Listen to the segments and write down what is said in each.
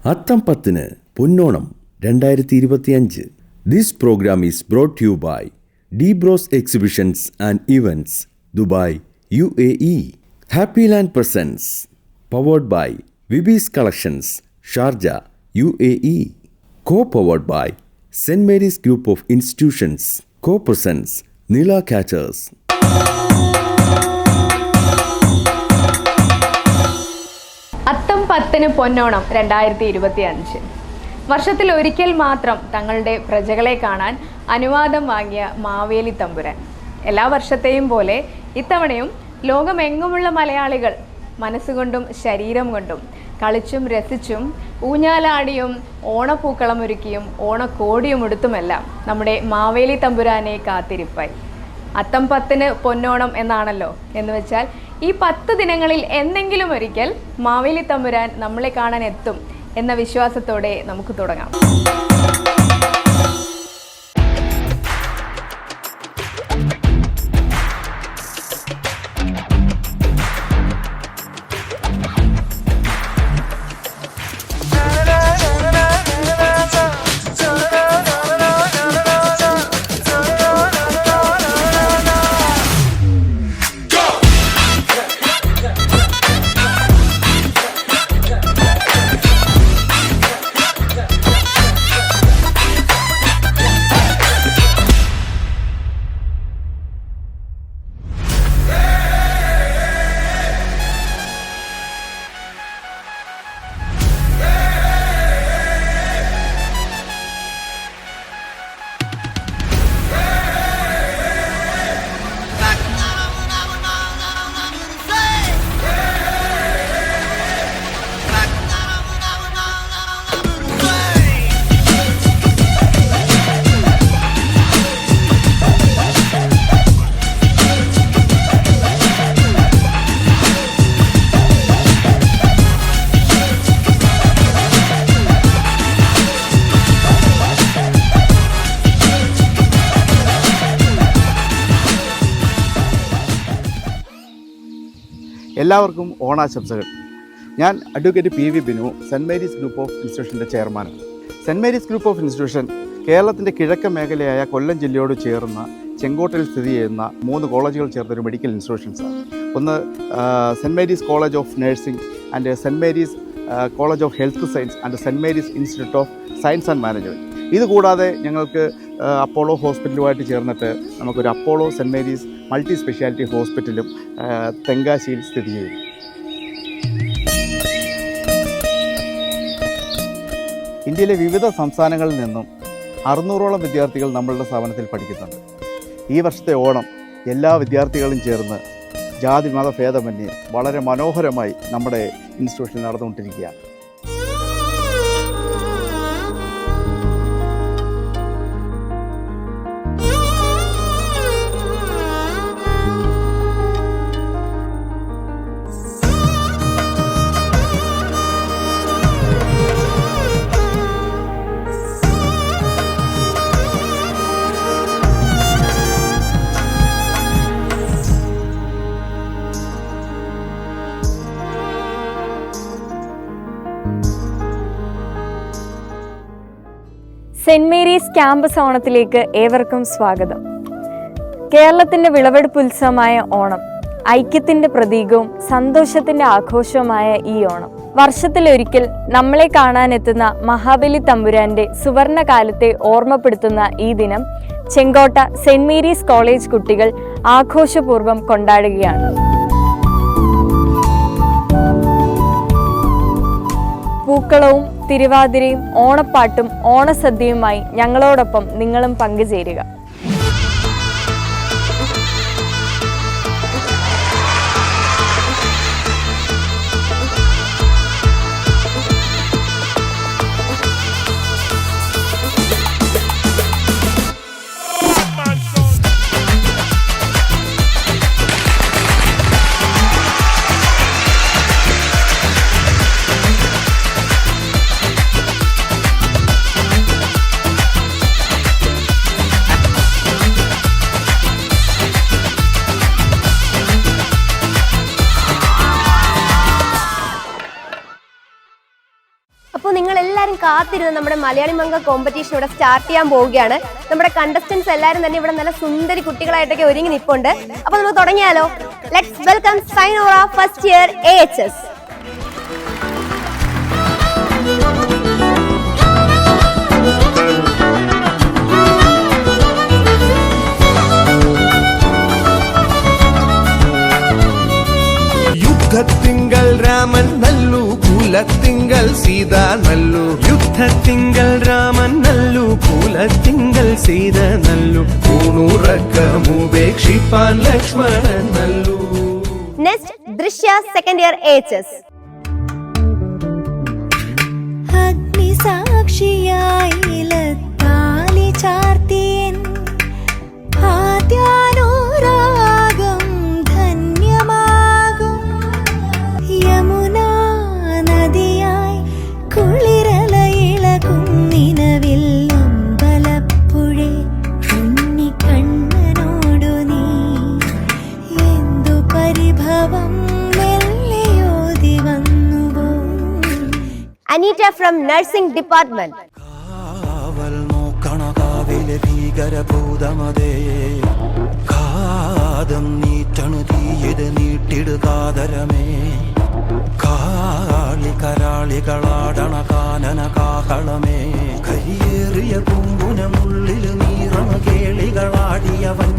Atham 10 Ponnonam 2025. This program is brought to you by D-Bros Exhibitions and Events, Dubai, UAE. Happy Land Presents, powered by Vibis Collections, Sharjah, UAE. Co-powered by St. Mary's Group of Institutions. Co-presents Nila Catchers. അത്തം 10 പൊന്നോണം 2025. വർഷത്തിൽ ഒരിക്കൽ മാത്രം തങ്ങളുടെ പ്രജകളെ കാണാൻ അനുവാദം വാങ്ങിയ മാവേലി തമ്പുരാൻ. എല്ലാ വർഷത്തെയും പോലെ ഇത്തവണയും ലോകമെങ്ങുമുള്ള മലയാളികൾ മനസ്സുകൊണ്ടും ശരീരം കൊണ്ടും കളിച്ചും രസിച്ചും ഊഞ്ഞാലാടിയും ഓണപ്പൂക്കളമൊരുക്കിയും ഓണക്കോടിയും ഉടുത്തുമെല്ലാം നമ്മുടെ മാവേലി തമ്പുരാനെ കാത്തിരിപ്പായി. അത്തം 10 പൊന്നോണം എന്നാണല്ലോ എന്ന് വെച്ചാൽ ഈ 10 ദിനങ്ങളിൽ എന്തെങ്കിലും ഒരിക്കൽ മാവേലി തമ്പുരാൻ നമ്മളെ കാണാൻ എത്തും എന്ന വിശ്വാസത്തോടെ നമുക്ക് തുടങ്ങാം. എല്ലാവർക്കും ഓണാശംസകൾ. ഞാൻ advocate P V Binu, Saint Mary's group of ഇൻസ്റ്റിറ്റ്യൂഷൻ്റെ ചെയർമാനാണ്. Saint Mary's group of institution കേരളത്തിൻ്റെ കിഴക്കൻ മേഖലയായ കൊല്ലം ജില്ലയോട് ചേർന്ന ചെങ്കോട്ടയിൽ സ്ഥിതി ചെയ്യുന്ന 3 കോളേജുകൾ ചേർന്നൊരു മെഡിക്കൽ ഇൻസ്റ്റിറ്റ്യൂഷൻസാണ്. ഒന്ന് saint Mary's college of nursing and saint Mary's college of health science and saint Mary's institute of science and management. ഇതുകൂടാതെ ഞങ്ങൾക്ക് അപ്പോളോ ഹോസ്പിറ്റലുമായിട്ട് ചേർന്നിട്ട് നമുക്കൊരു Apollo saint Mary's multi speciality ഹോസ്പിറ്റലും തെങ്കാശിയിൽ സ്ഥിതി ചെയ്യുന്നു. ഇന്ത്യയിലെ വിവിധ സംസ്ഥാനങ്ങളിൽ നിന്നും 600ഓളം വിദ്യാർത്ഥികൾ നമ്മളുടെ സ്ഥാപനത്തിൽ പഠിക്കുന്നുണ്ട്. ഈ വർഷത്തെ ഓണം എല്ലാ വിദ്യാർത്ഥികളും ചേർന്ന് ജാതി മത ഭേദമന്യേ വളരെ മനോഹരമായി നമ്മുടെ ഇൻസ്റ്റിറ്റ്യൂഷനിൽ നടന്നുകൊണ്ടിരിക്കുകയാണ്. സെൻറ് മേരീസ് ക്യാമ്പസ് ഓണത്തിലേക്ക് ഏവർക്കും സ്വാഗതം. കേരളത്തിൻ്റെ വിളവെടുപ്പ് ഉത്സവമായ ഓണം ഐക്യത്തിൻ്റെ പ്രതീകവും സന്തോഷത്തിൻ്റെ ആഘോഷവുമായ ഈ ഓണം വർഷത്തിലൊരിക്കൽ നമ്മളെ കാണാനെത്തുന്ന മഹാബലി തമ്പുരാന്റെ സുവർണകാലത്തെ ഓർമ്മപ്പെടുത്തുന്ന ഈ ദിനം ചെങ്കോട്ട സെൻറ് മേരീസ് കോളേജ് കുട്ടികൾ ആഘോഷപൂർവ്വം കൊണ്ടാടുകയാണ്. പൂക്കളവും തിരുവാതിരയും ഓണപ്പാട്ടും ഓണസദ്യയുമായി ഞങ്ങളോടൊപ്പം നിങ്ങളും പങ്കുചേരുക. അപ്പോൾ നിങ്ങൾ എല്ലാവരും കാത്തിരുന്ന് നമ്മുടെ മലയാളി മംഗ കോമ്പറ്റീഷൻ ഇവിടെ സ്റ്റാർട്ട് ചെയ്യാൻ പോവുകയാണ്. നമ്മുടെ കണ്ടസ്റ്റൻസ് എല്ലാവരും തന്നെ ഇവിടെ നല്ല സുന്ദരി കുട്ടികളായിട്ടൊക്കെ ഒരുങ്ങി നിൽപ്പുണ്ട്. അപ്പോൾ നമുക്ക് തുടങ്ങിയാലോ? Let's welcome Sainora first year AHS. യുദ്ധത്തിങ്കൽ രാമൻ നല്ലു കുലത്തിങ്കൽ സീത നല്ലു യുദ്ധത്തിങ്കൽ രാമൻ നല്ലു കുലത്തിങ്കൽ സീത നല്ലു ൂണുറക്കമുപേക്ഷിപ്പാൻ ലക്ഷ്മണൻ നല്ലു. Next Drishya second year AHS. അഗ്നിസാക്ഷിയായി താലി ചാർത്തിയൻ ആദ്യാനുരാഗം ധന്യമാകും. യമുനാ നദിയായി കുളിരലയിളകും നിലവില്ലമ്പലപ്പുഴേ ഉണ്ണിക്കണ്ണനോടു നീ എന്തു പരിഭവം മെല്ലെയോതി വന്നുവോ. Anita from nursing department. കാവൽ നോക്കണ കാവിലെ ഭീകരഭൂതമതേ കാതം നീറ്റണു തീയത് നീട്ടിടുകാതരമേ കാളി കരാളികളാടണ കാനന കാഹളമേ കരിയേറിയ പൂമ്പുനമുള്ളിൽ നീറണ കേളികളാടിയവൻ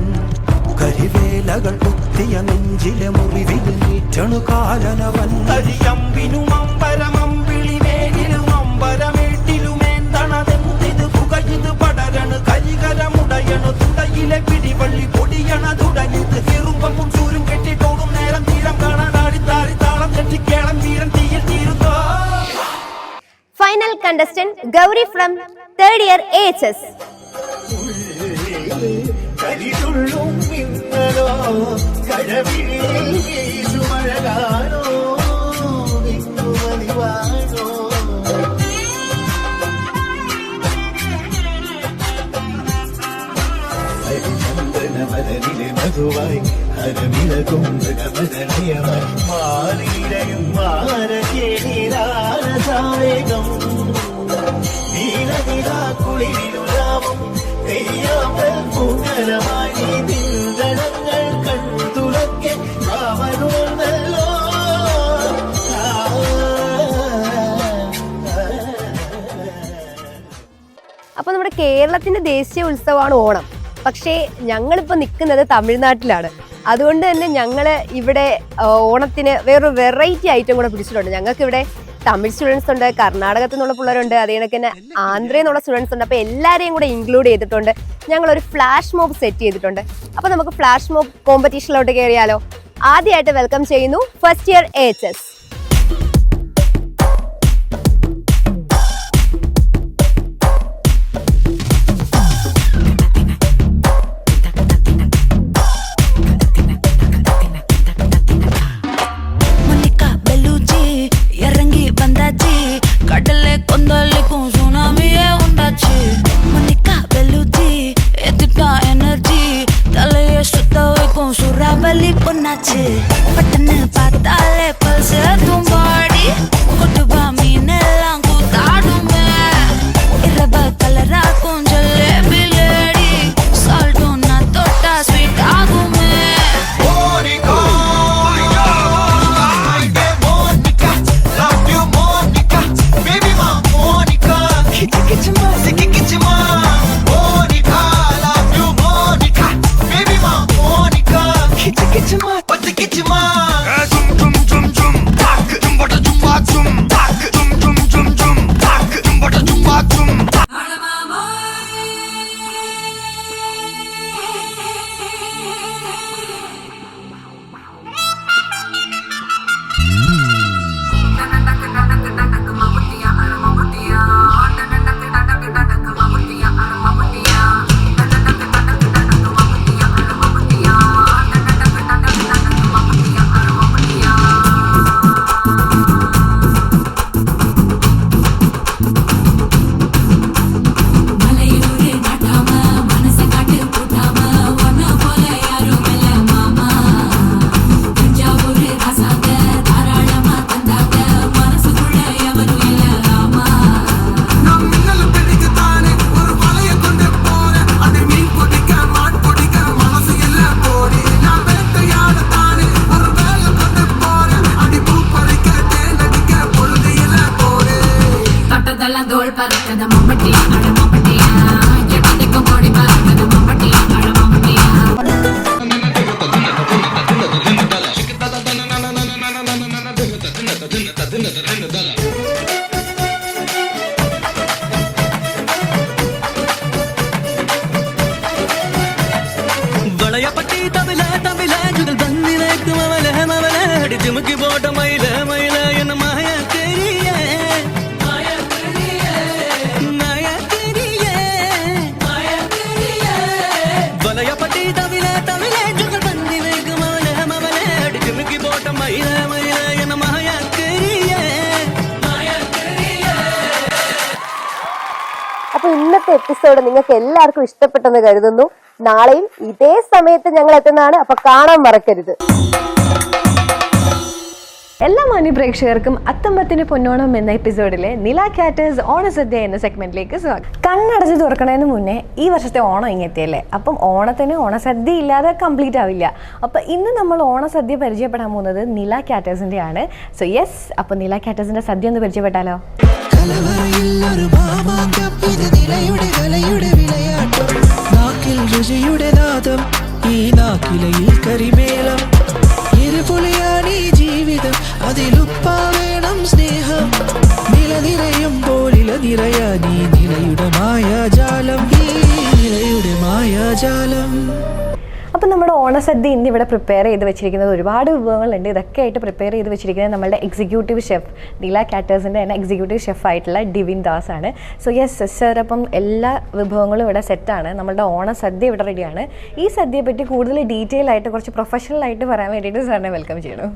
കരിവേലകൾ കുത്തിയ നെഞ്ചിലെ മുറിവിൽ നീറ്റണു കാലനവൻ കരിയമ്പിനും അമ്പരമമ്പിളി വേലിലും അമ്പരമേട്ടിലുമേന്തണതെന്തിത് പുകയിത് പടരണു കരികരമുടയണു തുടയിലെ പിടിവള്ളി പൊടിയണ തുടങ്ങിത് ചെറുമ്പും ചൂരും കെട്ടിട്ടോടും നേരം തീരം കാണാനാടി താരി താളം കെട്ടിക്കേളം വീരൻ തീയിൽ തീരുന്നോ. Final contestant Gauri from third year AHS. കരിതുള്ളും മിന്നലോ കടവിളിയിൽ വീശുമഴകാനോ വിന്നുമതിവാനോ ഹരിചന്ദനമലരിലെ മധുവായി ഹരമിളകും മൃഗമദനയമായി മാറിയിടയും മാരകേളിരാരസാവേഗം നീലനിലാ കുളിരിലുലാവും തെയ്യാമ്പൽ പൂങ്കലമായി നിന്തളങ്ങൾ കണ്ടുറക്കെ അവനോർന്നല്ലോ. അപ്പോൾ നമ്മുടെ കേരളത്തിന്റെ ദേശീയ ഉത്സവമാണ് ഓണം. പക്ഷേ ഞങ്ങളിപ്പോൾ നിൽക്കുന്നത് തമിഴ്നാട്ടിലാണ്. അതുകൊണ്ട് തന്നെ ഞങ്ങൾ ഇവിടെ ഓണത്തിന് വേറൊരു വെറൈറ്റി ഐറ്റം കൂടെ പിടിച്ചിട്ടുണ്ട്. ഞങ്ങൾക്ക് ഇവിടെ തമിഴ് സ്റ്റുഡൻസ് ഉണ്ട്, കർണാടകത്തിൽ നിന്നുള്ള പിള്ളേരുണ്ട്, അതേ കണക്ക് തന്നെ ആന്ധ്രയിൽ നിന്നുള്ള സ്റ്റുഡൻസ് ഉണ്ട്. അപ്പോൾ എല്ലാവരെയും കൂടെ ഇൻക്ലൂഡ് ചെയ്തിട്ടുണ്ട്. ഞങ്ങളൊരു ഫ്ലാഷ് മോബ് സെറ്റ് ചെയ്തിട്ടുണ്ട്. അപ്പോൾ നമുക്ക് ഫ്ലാഷ് മോബ് കോമ്പറ്റീഷനിലോട്ട് കയറിയാലോ? ആദ്യമായിട്ട് വെൽക്കം ചെയ്യുന്നു ഫസ്റ്റ് ഇയർ AHS. கடலே கொந்தளிக்கும் சுனாமியே உண்டாச்சு. மணிக்கா வெல்லுச்சி எதுக்கா எனர்ஜி தலைய சுத்த வைக்கும் சுறாவலி பொண்ணாச்சு. பட்டன்னு பார்த்தாலே பல்ஸ் തൊട്ടതെല്ലാം തോൾ പറത്തത് മമ്മട്ടിയ അഴ മമ്മട്ടിയ കെട്ടിക്കും കോടി പറത്തത് മമ്മട്ടിയ അഴ മമ്മട്ടിയ വളയപ്പട്ടി തവില തവില ചുതൽ ബന്ദിലേക്ക് മവല മവല അടി ചുമുക്കി പോട്ട മയില മയില എന്ന മായ തെരിയേ വളയപ്പട്ടി തവില തവില ചുതൽ ബന്ദിലേക്ക് മവല മവല അടി ചുമുക്കി പോട്ട മയില മയില എന്ന മായ തെരിയേ. അപ്പൊ ഇന്നത്തെ എപ്പിസോഡ് നിങ്ങൾക്ക് എല്ലാവർക്കും ഇഷ്ടപ്പെട്ടെന്ന് കരുതുന്നു. നാളെയും ഇതേ സമയത്ത് ഞങ്ങൾ എത്തുന്നതാണ്. അപ്പൊ കാണാൻ മറക്കരുത്. എല്ലാ മാന്യ പ്രേക്ഷകർക്കും അത്തമ്പത്തിന് പൊന്നോണം എന്ന എപ്പിസോഡിലെ നില കാറ്റേഴ്സ് ഓണസദ്യ എന്ന സെഗ്മെന്റിലേക്ക് സ്വാഗതം. കണ്ണടച്ച് തുറക്കണതിന് മുന്നേ ഈ വർഷത്തെ ഓണം ഇങ്ങെത്തിയല്ലേ, അപ്പം ഓണത്തിന് ഓണസദ്യ ഇല്ലാതെ കംപ്ലീറ്റ് ആവില്ല. അപ്പം ഇന്ന് നമ്മൾ ഓണസദ്യ പരിചയപ്പെടാൻ പോകുന്നത് നില കാറ്റേഴ്സിന്റെ ആണ്. സോ യെസ്, അപ്പം നില കാറ്റേഴ്സിന്റെ സദ്യ ഒന്ന് പരിചയപ്പെട്ടാലോ? രുചിയുടെ നാദം ഈ നാക്കിലയിൽ കരിമേളം ഇരുപുലിയാണീ ജീവിതം അതിലുപ്പാവേണം സ്നേഹം നിലനിറയുമ്പോൾ ഇലനിറയാ നീ നിലയുടെ മായാജാലം ഈ നിലയുടെ മായാജാലം. അപ്പം നമ്മുടെ ഓണസദ്യ ഇന്ന് ഇവിടെ പ്രിപ്പയർ ചെയ്ത് വെച്ചിരിക്കുന്നത് ഒരുപാട് വിഭവങ്ങളുണ്ട്. ഇതൊക്കെ ആയിട്ട് പ്രിപ്പയർ ചെയ്ത് വെച്ചിരിക്കുന്നത് നമ്മളുടെ എക്സിക്യൂട്ടീവ് ഷെഫ് നില കാറ്റേഴ്സിൻ്റെ തന്നെ എക്സിക്യൂട്ടീവ് ഷെഫായിട്ടുള്ള ഡിവിൻ ദാസ് ആണ്. സോ യെസ് സർ, അപ്പം എല്ലാ വിഭവങ്ങളും ഇവിടെ സെറ്റാണ്. നമ്മളുടെ ഓണസദ്യ ഇവിടെ റെഡിയാണ്. ഈ സദ്യയെ പറ്റി കൂടുതൽ ഡീറ്റെയിൽ ആയിട്ട് കുറച്ച് പ്രൊഫഷണൽ ആയിട്ട് പറയാൻ വേണ്ടിയിട്ട് സാറിനെ വെൽക്കം ചെയ്യണം.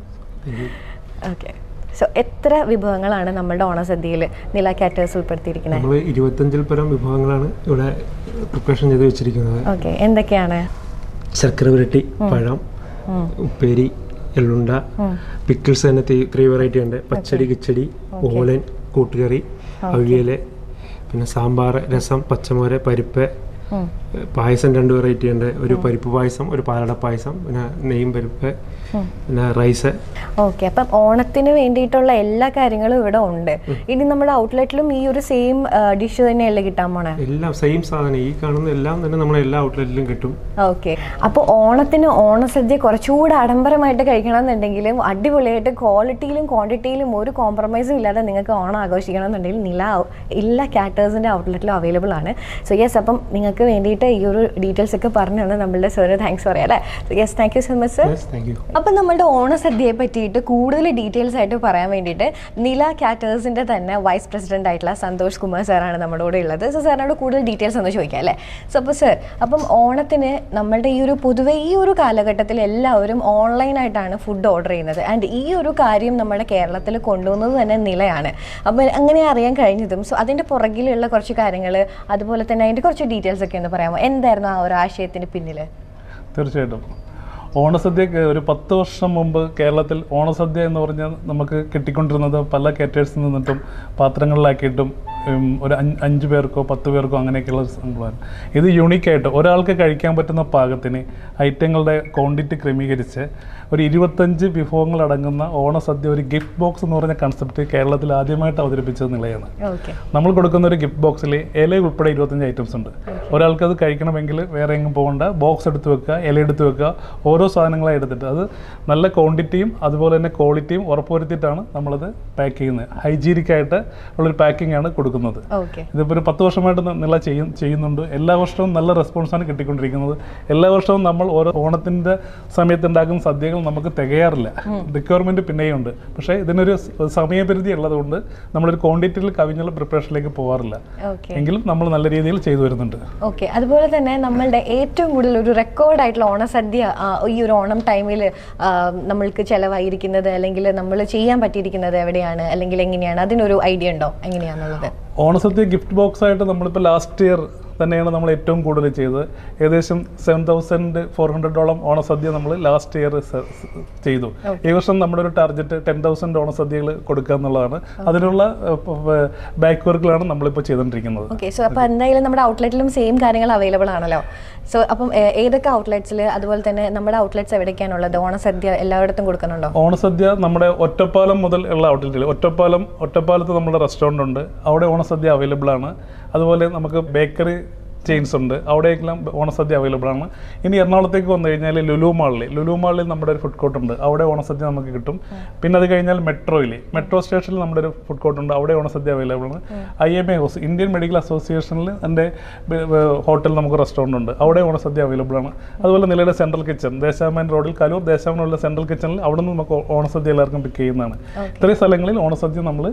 ഓക്കെ, സോ എത്ര വിഭവങ്ങളാണ് നമ്മളുടെ ഓണസദ്യയിൽ നില കാറ്റേഴ്സ് ഉൾപ്പെടുത്തിയിരിക്കുന്നത്? നമ്മൾ 25-ൽ പരം വിഭവങ്ങളാണ് ഇവിടെ പ്രിപ്പറേഷൻ ചെയ്ത് വെച്ചിരിക്കുന്നത്. ഓക്കെ, എന്തൊക്കെയാണ്? ശർക്കര പുരട്ടി, പഴം, ഉപ്പേരി, എള്ളുണ്ട, പിക്കിൾസ് തന്നെ 3 വെറൈറ്റി ഉണ്ട്. പച്ചടി, കിച്ചടി, ഓലൻ, കൂട്ടുകറി, അവിയല്, പിന്നെ സാമ്പാർ, രസം, പച്ചമോര്, പരിപ്പ്, പായസം 2 വെറൈറ്റി ഉണ്ട്. ഒരു പരിപ്പ് പായസം, ഒരു പാലട പായസം, പിന്നെ നെയ്യും പരിപ്പ്, പിന്നെ റൈസ്. ഓക്കെ, അപ്പം ഓണത്തിന് വേണ്ടിയിട്ടുള്ള എല്ലാ കാര്യങ്ങളും ഇവിടെ ഉണ്ട്. ഇനി നമ്മുടെ ഔട്ട്ലെറ്റിലും ഈ ഒരു സെയിം ഡിഷ് തന്നെയല്ലേ കിട്ടാൻ പോണേ? എല്ലാം സെയിം സാധനം, ഈ കാണുന്ന എല്ലാം തന്നെ നമ്മുടെ എല്ലാ ഔട്ട്ലെറ്റിലും കിട്ടും. ഓക്കെ, അപ്പോൾ ഓണത്തിന് ഓണസദ്യ കുറച്ചുകൂടെ ആഡംബരമായിട്ട് കഴിക്കണമെന്നുണ്ടെങ്കിലും അടിപൊളിയായിട്ട് ക്വാളിറ്റിയിലും ക്വാണ്ടിറ്റിയിലും ഒരു കോംപ്രമൈസും ഇല്ലാതെ നിങ്ങൾക്ക് ഓണം ആഘോഷിക്കണം എന്നുണ്ടെങ്കിൽ എല്ലാ കാറ്റേഴ്സിൻ്റെ ഔട്ട്ലെറ്റിലും അവൈലബിൾ ആണ്. സോ യെസ്, അപ്പം നിങ്ങൾക്ക് വേണ്ടിയിട്ട് ഈ ഒരു ഡീറ്റെയിൽസ് ഒക്കെ പറഞ്ഞു തന്നെ നമ്മളുടെ സാറിന് താങ്ക്സ് പറയാം അല്ലേ? So yes, thank you so much sir. അപ്പം നമ്മുടെ ഓണസദ്യയെ പറ്റിയിട്ട് കൂടുതൽ ഡീറ്റെയിൽസ് ആയിട്ട് പറയാൻ വേണ്ടിയിട്ട് നില കാറ്റേഴ്സിൻ്റെ തന്നെ വൈസ് പ്രസിഡന്റ് ആയിട്ടുള്ള സന്തോഷ് കുമാർ സാറാണ് നമ്മുടെ കൂടെ ഉള്ളത്. സോ സാറിനോട് കൂടുതൽ ഡീറ്റെയിൽസ് ഒന്ന് ചോദിക്കാം അല്ലേ? സോ അപ്പോൾ സർ, അപ്പം ഓണത്തിന് നമ്മളുടെ ഈ ഒരു പൊതുവെ ഈ ഒരു കാലഘട്ടത്തിൽ എല്ലാവരും ഓൺലൈനായിട്ടാണ് ഫുഡ് ഓർഡർ ചെയ്യുന്നത്. ആൻഡ് ഈ ഒരു കാര്യം നമ്മുടെ കേരളത്തിൽ കൊണ്ടുവന്നത് തന്നെ നിലയാണ്. അപ്പം അങ്ങനെ അറിയാൻ കഴിഞ്ഞതും സോ അതിൻ്റെ പുറകിലുള്ള കുറച്ച് കാര്യങ്ങൾ, അതുപോലെ തന്നെ അതിൻ്റെ കുറച്ച് ഡീറ്റെയിൽസ് ഒക്കെ ഒന്ന് പറയാമോ? എന്തായിരുന്നു ആ ഒരു ആശയത്തിന് പിന്നിൽ? തീർച്ചയായിട്ടും ഓണസദ്യക്ക് ഒരു 10 വർഷം മുമ്പ് കേരളത്തിൽ ഓണസദ്യ എന്ന് പറഞ്ഞാൽ നമുക്ക് കിട്ടിക്കൊണ്ടിരുന്നത് പല കാറ്റേഴ്സിൽ നിന്നിട്ടും പാത്രങ്ങളിലാക്കിയിട്ടും ഒരു 5 പേർക്കോ 10 പേർക്കോ അങ്ങനെയൊക്കെയുള്ള സംഭവമാണ്. ഇത് യൂണിക്കായിട്ട് ഒരാൾക്ക് കഴിക്കാൻ പറ്റുന്ന പാകത്തിന് ഐറ്റങ്ങളുടെ ക്വാണ്ടിറ്റി ക്രമീകരിച്ച് ഒരു 25 വിഭവങ്ങൾ അടങ്ങുന്ന ഓണസദ്യ ഒരു ഗിഫ്റ്റ് ബോക്സ് എന്ന് പറഞ്ഞ കൺസെപ്റ്റ് കേരളത്തിൽ ആദ്യമായിട്ട് അവതരിപ്പിച്ചത് നിലയാണ്. നമ്മൾ കൊടുക്കുന്ന ഒരു ഗിഫ്റ്റ് ബോക്സിൽ ഇല ഉൾപ്പെടെ 25 ഐറ്റംസ് ഉണ്ട്. ഒരാൾക്ക് അത് കഴിക്കണമെങ്കിൽ വേറെ എങ്ങും പോകേണ്ട, ബോക്സ് എടുത്ത് വെക്കുക, ഇല എടുത്ത് വെക്കുക, ഓരോ സാധനങ്ങളായി എടുത്തിട്ട് അത് നല്ല ക്വാണ്ടിറ്റിയും അതുപോലെ തന്നെ ക്വാളിറ്റിയും ഉറപ്പുവരുത്തിയിട്ടാണ് നമ്മളത് പാക്ക് ചെയ്യുന്നത്. ഹൈജീനിക്കായിട്ട് ഉള്ളൊരു പാക്കിംഗ് ആണ് കൊടുക്കുന്നത്. ഇതിപ്പോൾ ഒരു 10 വർഷമായിട്ട് നില ചെയ്യുന്നുണ്ട്. എല്ലാ വർഷവും നല്ല റെസ്പോൺസാണ് കിട്ടിക്കൊണ്ടിരിക്കുന്നത്. എല്ലാ വർഷവും നമ്മൾ ഓരോ ഓണത്തിൻ്റെ സമയത്ത് ഉണ്ടാക്കുന്ന സദ്യകൾ നമുക്ക് തികയാറില്ല. റിക്വയർമെൻറ്റ് പിന്നെയും ഉണ്ട്. പക്ഷേ ഇതിനൊരു സമയപരിധി ഉള്ളതുകൊണ്ട് നമ്മളൊരു ക്വാണ്ടിറ്റിയിൽ കവിഞ്ഞുള്ള പ്രിപ്പറേഷനിലേക്ക് പോകാറില്ല. എങ്കിലും നമ്മൾ നല്ല രീതിയിൽ ചെയ്തു വരുന്നുണ്ട്. ഓക്കെ, അതുപോലെ തന്നെ നമ്മളുടെ ഏറ്റവും കൂടുതൽ ഒരു റെക്കോർഡായിട്ടുള്ള ഓണസദ്യ ഈ ഒരു ഓണം ടൈമിൽ നമ്മൾക്ക് ചിലവായിരിക്കുന്നത് അല്ലെങ്കിൽ നമ്മൾ ചെയ്യാൻ പറ്റിയിരിക്കുന്നത് എവിടെയാണ് അല്ലെങ്കിൽ എങ്ങനെയാണ്? അതിനൊരു ഐഡിയ ഉണ്ടോ എങ്ങനെയാണെന്നുള്ളത്? ഓണസദ്യ ഗിഫ്റ്റ് ബോക്സ് ആയിട്ട് നമ്മളിപ്പോൾ ലാസ്റ്റ് ഇയർ തന്നെയാണ് നമ്മൾ ഏറ്റവും കൂടുതൽ ചെയ്തത്. ഏകദേശം 7,400ഓളം ഓണസദ്യ നമ്മൾ ലാസ്റ്റ് ഇയർ ചെയ്തു. ഈ വർഷം നമ്മുടെ ഒരു ടാർഗറ്റ് 10,000 ഓണസദ്യകൾ കൊടുക്കുക എന്നുള്ളതാണ്. അതിനുള്ള ബാക്ക് വർക്കുകളാണ് നമ്മളിപ്പോൾ ചെയ്തുകൊണ്ടിരിക്കുന്നത്. ഓക്കെ, സോ അപ്പോൾ എന്തായാലും നമ്മുടെ ഔട്ട്ലെറ്റിലും സെയിം കാര്യങ്ങൾ അവൈലബിൾ ആണല്ലോ. സോ അപ്പം ഏതൊക്കെ ഔട്ട്ലെറ്റ്സിൽ, അതുപോലെ തന്നെ നമ്മുടെ ഔട്ട്ലെറ്റ്സ് എവിടേക്കാണുള്ളത്? ഓണസദ്യ എല്ലായിടത്തും കൊടുക്കുന്നുണ്ടോ? ഓണസദ്യ നമ്മുടെ ഒറ്റപ്പാലം മുതൽ ഉള്ള ഔട്ട്ലെറ്റിൽ, ഒറ്റപ്പാലത്ത് നമ്മുടെ റെസ്റ്റോറൻ്റ് ഉണ്ട്, അവിടെ ഓണസദ്യ അവൈലബിൾ ആണ്. അതുപോലെ നമുക്ക് ബേക്കറി ചെയിൻസ് ഉണ്ട്, അവിടെയെല്ലാം ഓണസദ്യ അവൈലബിൾ ആണ്. ഇനി എറണാകുളത്തേക്ക് വന്നു കഴിഞ്ഞാൽ ലുലു മാളിൽ നമ്മുടെ ഒരു ഫുഡ് കോർട്ട് ഉണ്ട്, അവിടെ ഓണസദ്യ നമുക്ക് കിട്ടും. പിന്നെ അത് കഴിഞ്ഞാൽ മെട്രോ സ്റ്റേഷനിൽ നമ്മുടെ ഒരു ഫുഡ് കോർട്ട് ഉണ്ട്, അവിടെ ഓണസദ്യ അവൈലബിൾ ആണ്. IMA ഹൗസ്, ഇന്ത്യൻ മെഡിക്കൽ അസോസിയേഷനിൽ എൻ്റെ ഹോട്ടൽ നമുക്ക് റെസ്റ്റോറൻ്റ് ഉണ്ട്, അവിടെ ഓണസദ്യ അവൈലബിൾ ആണ്. അതുപോലെ നിലയുടെ സെൻട്രൽ കിച്ചൺ, ദേശാമാൻ റോഡിൽ കലൂർ ദേശാമാനുള്ള സെൻട്രൽ കിച്ചണിൽ അവിടെ നിന്ന് നമുക്ക് ഓണസദ്യ എല്ലാവർക്കും പിക്ക് ചെയ്യുന്നതാണ്. ഇത്രയും സ്ഥലങ്ങളിൽ ഓണസദ്യ നമ്മൾ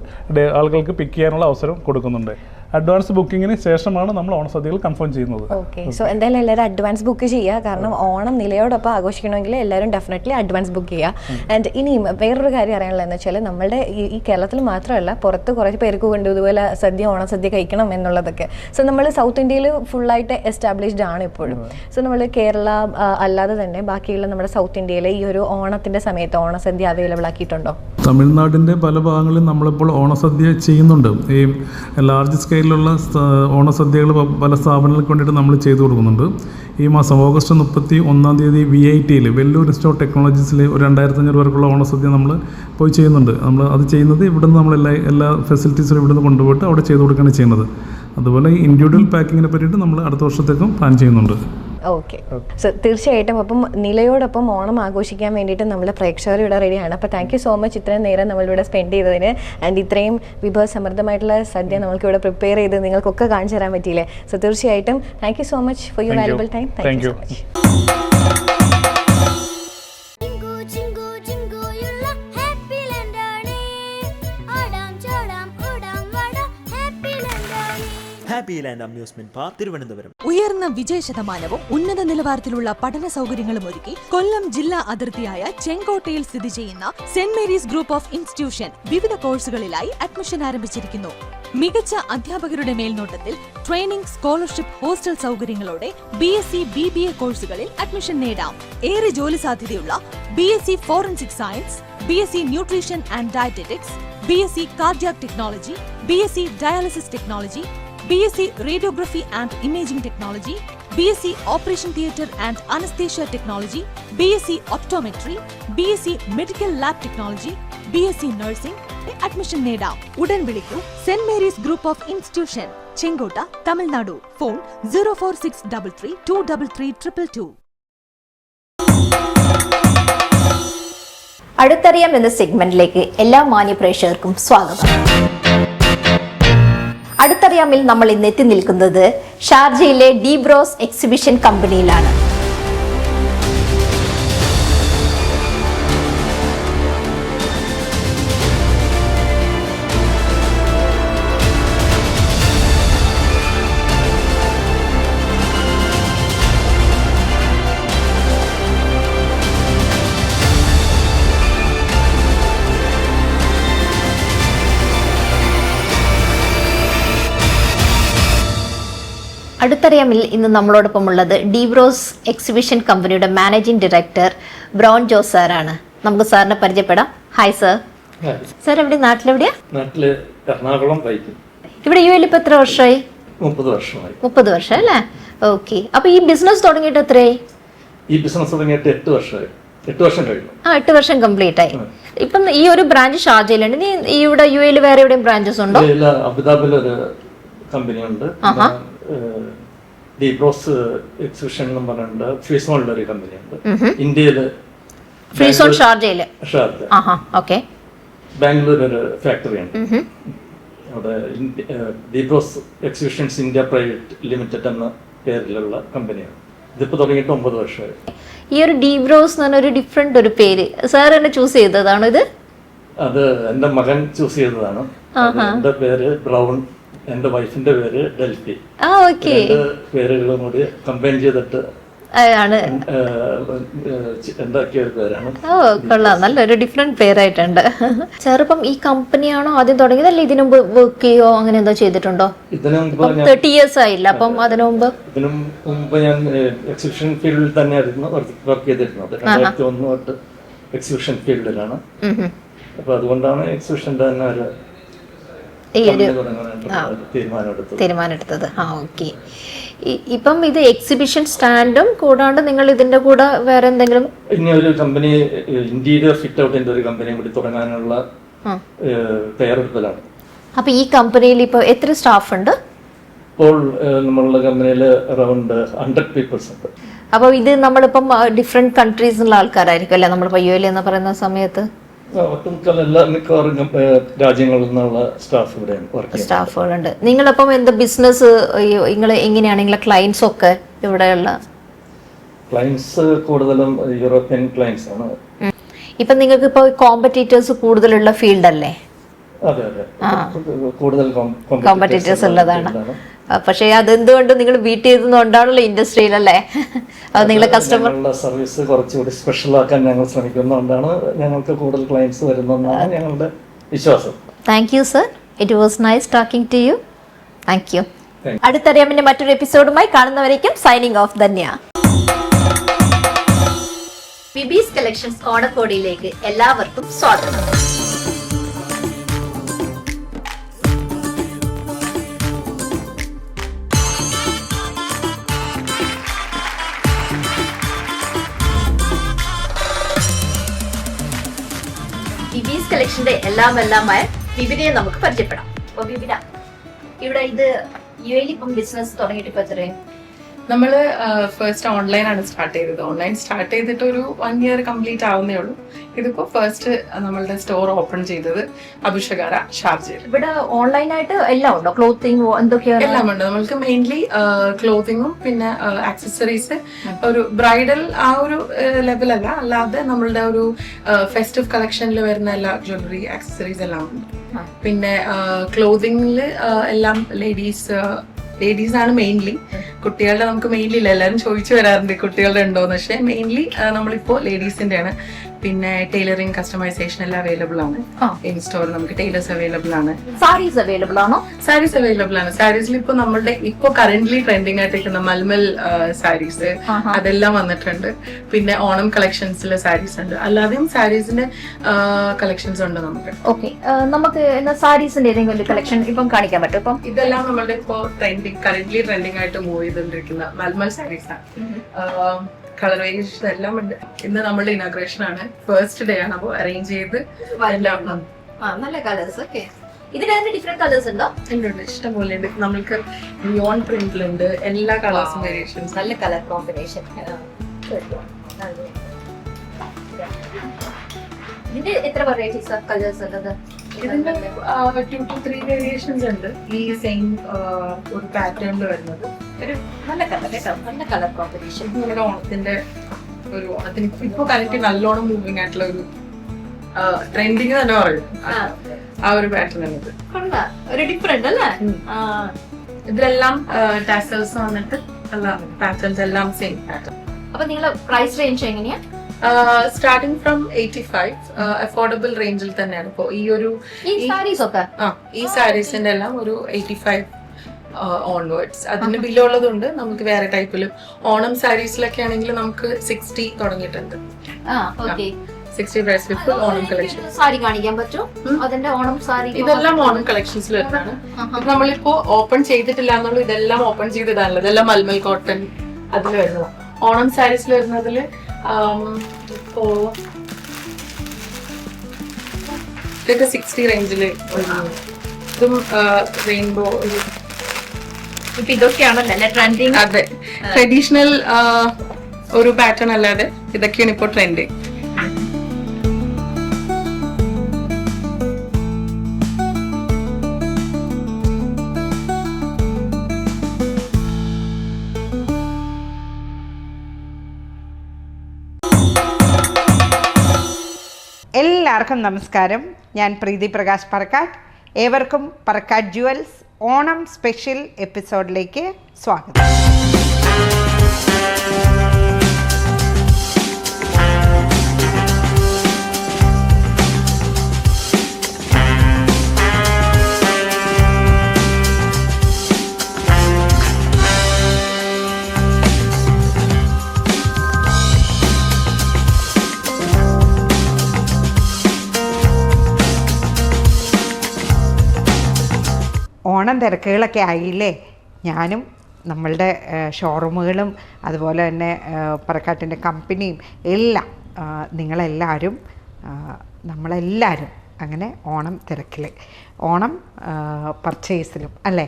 ആളുകൾക്ക് പിക്ക് ചെയ്യാനുള്ള അവസരം കൊടുക്കുന്നുണ്ട്. അഡ്വാൻസ് ബുക്കിങ്ങിന് ശേഷമാണ് നമ്മൾ ഓണസദ്യകൾ കൺഫേം ചെയ്യുന്നത്. ഓക്കെ, സോ എന്തായാലും എല്ലാവരും അഡ്വാൻസ് ബുക്ക് ചെയ്യുക. കാരണം ഓണം നിലയോടൊപ്പം ആഘോഷിക്കണമെങ്കിൽ എല്ലാവരും ഡെഫിനറ്റ്ലി അഡ്വാൻസ് ബുക്ക് ചെയ്യുക. ആൻഡ് ഇനിയും വേറൊരു കാര്യം അറിയാനുള്ളതെന്ന് വെച്ചാൽ നമ്മുടെ ഈ കേരളത്തിൽ മാത്രമല്ല, പുറത്ത് കുറച്ച് പേർക്ക് കൊണ്ട് ഇതുപോലെ ഓണസദ്യ കഴിക്കണം എന്നുള്ളതൊക്കെ. സോ നമ്മൾ സൗത്ത് ഇന്ത്യയിൽ ഫുള്ളായിട്ട് എസ്റ്റാബ്ലിഷ്ഡ് ആണ് ഇപ്പോഴും. സോ നമ്മൾ കേരള അല്ലാതെ തന്നെ ബാക്കിയുള്ള നമ്മുടെ സൗത്ത് ഇന്ത്യയിൽ ഈ ഒരു ഓണത്തിൻ്റെ സമയത്ത് ഓണസദ്യ അവൈലബിൾ ആക്കിയിട്ടുണ്ടോ? തമിഴ്നാടിൻ്റെ പല ഭാഗങ്ങളിലും നമ്മളിപ്പോൾ ഓണസദ്യ ചെയ്യുന്നുണ്ട്. ഈ ലാർജ് സ്കെയിലുള്ള ഓണസദ്യകൾ പല സ്ഥാപനങ്ങൾക്ക് വേണ്ടിയിട്ട് നമ്മൾ ചെയ്തു കൊടുക്കുന്നുണ്ട്. ഈ മാസം ഓഗസ്റ്റ് 31 VITയിൽ വെല്ലൂർ ഇൻസ്റ്റിറ്റ്യൂട്ട് ഓഫ് ടെക്നോളജീസിൽ ഒരു 2,500 പേർക്കുള്ള ഓണസദ്യ നമ്മൾ പോയി ചെയ്യുന്നുണ്ട്. നമ്മൾ അത് ചെയ്യുന്നത് ഇവിടുന്ന് നമ്മൾ എല്ലാ ഫെസിലിറ്റീസും ഇവിടുന്ന് കൊണ്ടുപോയിട്ട് അവിടെ ചെയ്തു കൊടുക്കുകയാണ് ചെയ്യുന്നത്. അതുപോലെ ഇൻഡിവിജ്വൽ പാക്കിങ്ങിനെ പറ്റിയിട്ട് നമ്മൾ അടുത്ത വർഷത്തേക്കും പ്ലാൻ ചെയ്യുന്നുണ്ട്. ഓക്കെ, സോ തീർച്ചയായിട്ടും അപ്പം നിലയോടൊപ്പം ഓണം ആഘോഷിക്കാൻ വേണ്ടിയിട്ട് നമ്മുടെ പ്രേക്ഷകർ ഇവിടെ റെഡിയാണ്. അപ്പോൾ താങ്ക് യു സോ മച്ച് ഇത്രയും നേരം നമ്മളിവിടെ സ്പെൻഡ് ചെയ്തതിന്. ആൻഡ് ഇത്രയും വിഭവസമൃദ്ധമായിട്ടുള്ള സദ്യ നമ്മൾക്ക് ഇവിടെ പ്രിപ്പയർ ചെയ്ത് നിങ്ങൾക്കൊക്കെ കാണിച്ചു തരാൻ പറ്റിയില്ലേ? സോ തീർച്ചയായിട്ടും thank you so much for your valuable time. Thank you so much. Happy land amusement park Thiruvananthapuram. ഉയർന്ന വിജയശതമാനവും ഉന്നത നിലവാരത്തിലുള്ള പഠന സൗകര്യങ്ങളും ഒരുക്കി കൊല്ലം ജില്ലാ അതിർത്തിയായ ചെങ്കോട്ടയിൽ സ്ഥിതി ചെയ്യുന്ന saint Mary's group of institution വിവിധ കോഴ്സുകളിലായി അഡ്മിഷൻ ആരംഭിച്ചിരിക്കുന്നു. മികച്ച അധ്യാപകരുടെ മേൽനോട്ടത്തിൽ ട്രെയിനിംഗ്, സ്കോളർഷിപ്പ്, ഹോസ്റ്റൽ സൗകര്യങ്ങളോടെ BSc BBA കോഴ്സുകളിൽ അഡ്മിഷൻ നേടാം. ഏറെ ജോലി സാധ്യതയുള്ള BSc forensic science, BSc nutrition and dietetics, BSc cardiac technology, BSc dialysis technology, BSc Radiography and Imaging Technology, BSc Operation Theatre and Anesthesia Technology, BSc Optometry, BSc Medical Lab Technology, BSc Nursing admission നേടാം. ഉടൻ വിളിക്കൂ. Saint Mary's group of institution, Chenkottai, Tamil Nadu. Phone 04633 അടുത്തറിയാം എന്ന സെഗ്മെന്റിലേക്ക് എല്ലാ മാന്യ പ്രേക്ഷകർക്കും സ്വാഗതം. അടുത്തറിയാമിൽ നമ്മൾ ഇന്ന് എത്തി നിൽക്കുന്നത് ഷാർജയിലെ ഡീബ്രോസ് എക്സിബിഷൻ കമ്പനിയിലാണ്. അടുത്തറിയാമിൽ ഇന്ന് നമ്മളോടൊപ്പം ഉള്ളത് ഡീബ്രോസ് എക്സിബിഷൻ കമ്പനിയുടെ മാനേജിംഗ് ഡയറക്ടർ ബ്രൗൺ ജോസ് സാറാണ്. നമുക്ക് സാറിനെ പരിചയപ്പെടാം. Hi sir. സാർ എവിടെ? നാട്ടിലെവിടെയാ? നാട്ടില് എറണാകുളം. ഇവിടെ UAE ഇപ്പൊ എത്ര വർഷമായി? 30 വർഷമായി. 30 വർഷം അല്ലേ? ഓക്കെ. അപ്പൊ ഈ ബിസിനസ് തുടങ്ങിയിട്ട് എത്രയായി? ഈ ബിസിനസ് തുടങ്ങിയിട്ട് 8 വർഷമായി. 8 വർഷം കഴിഞ്ഞു. 8 വർഷം കംപ്ലീറ്റ് ആയി. ഇപ്പം ഈ ഒരു ബ്രാഞ്ച് ഷാർജയിലുണ്ട്. ഇനി ഇവിടെ UAE വേറെ എവിടെയും ബ്രാഞ്ചസ് ഉണ്ടോ? അബുദാബിയിൽ ഒരു കമ്പനി ഉണ്ട്. ഡീബ്രോസ് എക്സിബിഷൻ എന്ന് പറഞ്ഞിട്ടുണ്ട്. ഫ്രീസോണിൽ ഒരു കമ്പനി ഉണ്ട്. ഇന്ത്യയില് ഫ്രീസോൺ ഷാർജയില്. ബാംഗ്ലൂർ ഒരു ഫാക്ടറി ഉണ്ട്. അവിടെ ഡീബ്രോസ് എക്സിബിഷൻസ് ഇന്ത്യ പ്രൈവറ്റ് ലിമിറ്റഡ് എന്ന പേരിലുള്ള കമ്പനിയാണ്. ഇതിപ്പോ തുടങ്ങിയിട്ട് 9 വർഷമായി. ഈ ഒരു ഡീബ്രോസ് എന്ന് പറഞ്ഞ ഒരു ഡിഫറെന്റ് ഒരു പേര് സാർ എന്നെ ചൂസ് ചെയ്തതാണോ ഇത്? അത് എന്റെ മകൻ ചൂസ് ചെയ്തതാണ്. എന്റെ പേര് ബ്രൗൺ, എന്റെ വൈഫിന്റെ പേര് ഡെൽഫി. പേരുകളും കൂടി കമ്പൈൻ ചെയ്തിട്ട് ആണ്. ഉണ്ടാക്കിയ ഒരു പേരാണ്. ഓ കൊള്ളാം, നല്ലൊരു ഡിഫറെന്റ് പേരായിട്ടുണ്ട്. ചെറുപ്പം ഈ കമ്പനിയാണോ ആദ്യം തുടങ്ങിയത്, അല്ല ഇതിനു മുമ്പ് വർക്ക് ചെയ്യോ അങ്ങനെ എന്തോ ചെയ്തിട്ടുണ്ടോ? 30 years ആയില്ല, അപ്പം അതിനു മുമ്പ് ഞാൻ എക്സിബിഷൻ ഫീൽഡിൽ തന്നെയായിരുന്നു വർക്ക് ചെയ്തിരുന്നത്. 2001 തൊട്ട് എക്സിബിഷൻ ഫീൽഡിലാണ്. അപ്പൊ അതുകൊണ്ടാണ് എക്സിബിഷന്റെ തന്നെ ഒരു തീരുമാനമെടുത്തത്. ആ ഓക്കെ. ഇപ്പം ഇത് എക്സിബിഷൻ സ്റ്റാൻഡും കൂടാണ്ട് നിങ്ങൾ ഇതിന്റെ കൂടെ വേറെ എന്തെങ്കിലും ഇനി ഒരു കമ്പനി ഇന്റീരിയർ ഫിറ്റ് ഔട്ടിന്റെ ഒരു കമ്പനിയും കൂടി തുടങ്ങാനുള്ള തയ്യാറെടുപ്പിലാണ്. അപ്പൊ ഈ കമ്പനിയിൽ ഇപ്പൊ എത്ര സ്റ്റാഫ് ഉണ്ട്? ഇപ്പോൾ നമ്മളുടെ കമ്പനിയിൽ അറൗണ്ട് 100 പീപ്പിൾസ് ഉണ്ട്. അപ്പൊ ഇത് നമ്മളിപ്പം ഡിഫറെന്റ് കൺട്രീസിലുള്ള ആൾക്കാരായിരിക്കും അല്ലെ? നമ്മളിപ്പോ UAE എന്ന് പറയുന്ന സമയത്ത് മിക്കവാറും രാജ്യങ്ങളിൽ നിന്നുള്ള സ്റ്റാഫുകളുണ്ട്. നിങ്ങളപ്പം എന്ത് ബിസിനസ്, നിങ്ങൾ എങ്ങനെയാണ് നിങ്ങളെ ക്ലയൻസ് ഒക്കെ ഇവിടെയുള്ള? ക്ലയൻസ് കൂടുതലും യൂറോപ്യൻ ക്ലയൻസ് ആണ്. ഇപ്പൊ നിങ്ങൾക്ക് ഇപ്പൊ കോമ്പറ്റീറ്റേഴ്സ് കൂടുതലുള്ള ഫീൽഡ് അല്ലേ? അതെ അതെ, കൂടുതൽ കോമ്പറ്റീറ്റേഴ്സ് ഉള്ളതാണ്. പക്ഷേ അതെന്തുകൊണ്ട് നിങ്ങൾ ബീറ്റ് ചെയ്തുകൊണ്ടാണല്ലോ ഇൻഡസ്ട്രിയിലല്ലേ? അത് നിങ്ങളെ കസ്റ്റമർ സർവീസ് കുറച്ചുകൂടി സ്പെഷ്യൽ ആക്കാൻ ഞങ്ങൾ ശ്രമിക്കുന്നതുകൊണ്ടാണ് ഞങ്ങൾക്ക് കൂടുതൽ ക്ലയൻസ് വരുന്നതെന്നാണ് ഞങ്ങളുടെ വിശ്വാസം. Thank you sir, it was nice talking to you. Thank you. അടുത്തറിയാമിന്റെ മറ്റൊരു എപ്പിസോഡുമായി കാണുന്നവരേക്കും signing off Dhanya. Vibis collections ഓണക്കോടിയിലേക്ക് എല്ലാവർക്കും സ്വാഗതം. ബിബീസ് കളക്ഷന്റെ എല്ലാമായ വിവിധയെ നമുക്ക് പരിചയപ്പെടാം. അപ്പൊ വിവിധ, ഇവിടെ ഇത് UAE ഇപ്പം ബിസിനസ് തുടങ്ങിയിട്ട് ഇപ്പൊ എത്രയും? നമ്മൾ ഫസ്റ്റ് ഓൺലൈനാണ് സ്റ്റാർട്ട് ചെയ്തത്. ഓൺലൈൻ സ്റ്റാർട്ട് ചെയ്തിട്ട് ഒരു 1 year കംപ്ലീറ്റ് ആവുന്നേ ഉള്ളൂ. ഇതിപ്പോ ഫസ്റ്റ് നമ്മളുടെ സ്റ്റോർ ഓപ്പൺ ചെയ്തത് അബുഷഗാര ഷാർജയിൽ. ഇവിടെ ഓൺലൈനായിട്ട് എല്ലാം ഉണ്ടോ? ക്ലോത്തിങ് എന്തൊക്കെയാണ്? എല്ലാം ഉണ്ട്. നമ്മൾക്ക് മെയിൻലി ക്ലോത്തിങ്ങും പിന്നെ ആക്സസറീസ്, ഒരു ബ്രൈഡൽ ആ ഒരു ലെവലല്ല, അല്ലാതെ നമ്മളുടെ ഒരു ഫെസ്റ്റീവ് കളക്ഷനിൽ വരുന്ന എല്ലാ ജ്വല്ലറി ആക്സസറീസ് എല്ലാം ഉണ്ട്. പിന്നെ ക്ലോത്തിങ്ങിൽ എല്ലാം ലേഡീസ് ആണ് മെയിൻലി. കുട്ടികളുടെ നമുക്ക് മെയിൻലി ഇല്ല, എല്ലാവരും ചോദിച്ചു വരാറുണ്ട് കുട്ടികളുടെ ഉണ്ടോന്ന്. പക്ഷെ മെയിൻലി നമ്മളിപ്പോ ലേഡീസിന്റെ ആണ്. പിന്നെ ടൈലറിംഗ്, കസ്റ്റമൈസേഷൻ എല്ലാം അവൈലബിൾ ആണ്. ഇൻ സ്റ്റോർ നമുക്ക് ടൈലേഴ്സ് അവൈലബിൾ ആണ്. സാരീസ് അവൈലബിൾ ആണോ? സാരീസ് അവൈലബിൾ ആണ്. സാരീസിൽ ഇപ്പൊ നമ്മളുടെ ഇപ്പൊ കറന്റ്ലി ട്രെൻഡിങ് ആയിട്ടിരിക്കുന്ന മൽമൽ സാരീസ് അതെല്ലാം വന്നിട്ടുണ്ട്. പിന്നെ ഓണം കളക്ഷൻസിലെ സാരീസ് ഉണ്ട്, അല്ലാതെയും സാരീസിന്റെ കളക്ഷൻസ് ഉണ്ട് നമുക്ക്. ഓക്കെ, നമുക്ക് സാരീസിന്റെ ഏതെങ്കിലും കളക്ഷൻ ഇപ്പം കാണിക്കാൻ പറ്റും? ഇപ്പം ഇതെല്ലാം നമ്മളുടെ ഇപ്പോ കറന്റ്ലി ട്രെൻഡിങ് ആയിട്ട് മൂവ് ചെയ്തുകൊണ്ടിരിക്കുന്ന മൽമൽ സാരീസ് ആണ്. കളർ വേരിയേഷൻ എല്ലാം ഉണ്ട്. ഇന്ന് നമ്മളുടെ ഇനാഗ്രേഷൻ ആണ്, ഫസ്റ്റ് ഡേ ആണ്. അപ്പോൾ അറേഞ്ച് ചെയ്ത് നല്ല കളേഴ്സ്. ഓക്കെ, ഇതിന് ഡിഫറെന്റ് കളേഴ്സ് ഉണ്ടോ? ഉണ്ട്, ഇഷ്ടംപോലെ ഉണ്ട്. നമ്മൾക്ക് നിയോൺ പ്രിന്റിലുണ്ട്, എല്ലാ കളേഴ്സും വേരിയേഷൻസ്. നല്ല കളർ കോമ്പിനേഷൻ. ഇതിന്റെ എത്ര വെറൈറ്റീസ് ഓഫ് കളേഴ്സ് ഉള്ളത്? ഇതിന്റെ 2 to 3 വേരിയേഷൻസ് ഉണ്ട്. ഈ സെയിം ഒരു പാറ്റേണിൽ വരുന്നത് ഒരു നല്ല കളർ കോമ്പിനേഷൻ. നമ്മുടെ ഓണത്തിന്റെ ഒരു ഓണത്തിന് ഇപ്പൊ കറക്റ്റ് നല്ലോണം മൂവിങ് ആയിട്ടുള്ള ഒരു ട്രെൻഡിങ് തന്നെ പറയും. ആ ഒരു പാറ്റേൺ ആണ് ഇത്. ഒരു ഡിഫറെന്റ് അല്ലേ? ഇതിലെല്ലാം ടാസൽസ് വന്നിട്ട് പാറ്റേൺസ് എല്ലാം സെയിം പാറ്റേൺ. അപ്പൊ നിങ്ങളെ പ്രൈസ് റേഞ്ച് എങ്ങനെയാ? സ്റ്റാർട്ടിംഗ് ഫ്രം 85, അഫോർഡബിൾ റേഞ്ചിൽ തന്നെയാണ്. ഇപ്പോ ഈ സാരീസിന്റെ എല്ലാം ഒരു 85 ഓൺവേർഡ്സ്. അതിന് ബില്ലുള്ളതുണ്ട്. നമുക്ക് വേറെ ടൈപ്പിലും ഓണം സാരീസിലൊക്കെ ആണെങ്കിൽ നമുക്ക് 60 തുടങ്ങിയിട്ടുണ്ട്. 60 price with Onam collection. Sari കാണിക്കാൻ പറ്റും? അതിന്റെ ഓണം സാരി ഇതെല്ലാം ഓണം കളക്ഷൻസിൽ വരുന്നതാണ്. ഇത് നമ്മളിപ്പോ ഓപ്പൺ ചെയ്തിട്ടില്ല എന്നുള്ളൂ. ഇതെല്ലാം ഓപ്പൺ ചെയ്തിടാനുള്ളത്. ഇതെല്ലാം മൽമൽ കോട്ടൺ അതിൽ വരുന്നതാണ്. ഓണം സാരീസിൽ വരുന്നതില് ഇപ്പോ ഇതൊക്കെ 60 റേഞ്ചില്. ഇതും റെയിൻബോ. ഇപ്പൊ ഇതൊക്കെയാണല്ലേ ട്രെൻഡിങ്? അതെ, ട്രഡീഷണൽ ഒരു പാറ്റേൺ അല്ലാതെ ഇതൊക്കെയാണ് ഇപ്പോ ട്രെൻഡിങ്. എല്ലാവർക്കും നമസ്കാരം. ഞാൻ പ്രീതി പ്രകാശ് പറക്കാട്ട്. ഏവർക്കും പറക്കാട്ട് ജുവൽസ് ഓണം സ്പെഷ്യൽ എപ്പിസോഡിലേക്ക് സ്വാഗതം. ഓണം തിരക്കുകളൊക്കെ ആയില്ലേ? ഞാനും നമ്മളുടെ ഷോറൂമുകളും അതുപോലെ തന്നെ പറക്കാട്ടിൻ്റെ കമ്പനിയും എല്ലാം നിങ്ങളെല്ലാവരും നമ്മളെല്ലാവരും അങ്ങനെ ഓണം തിരക്കിൽ, ഓണം പർച്ചേസിലും അല്ലേ?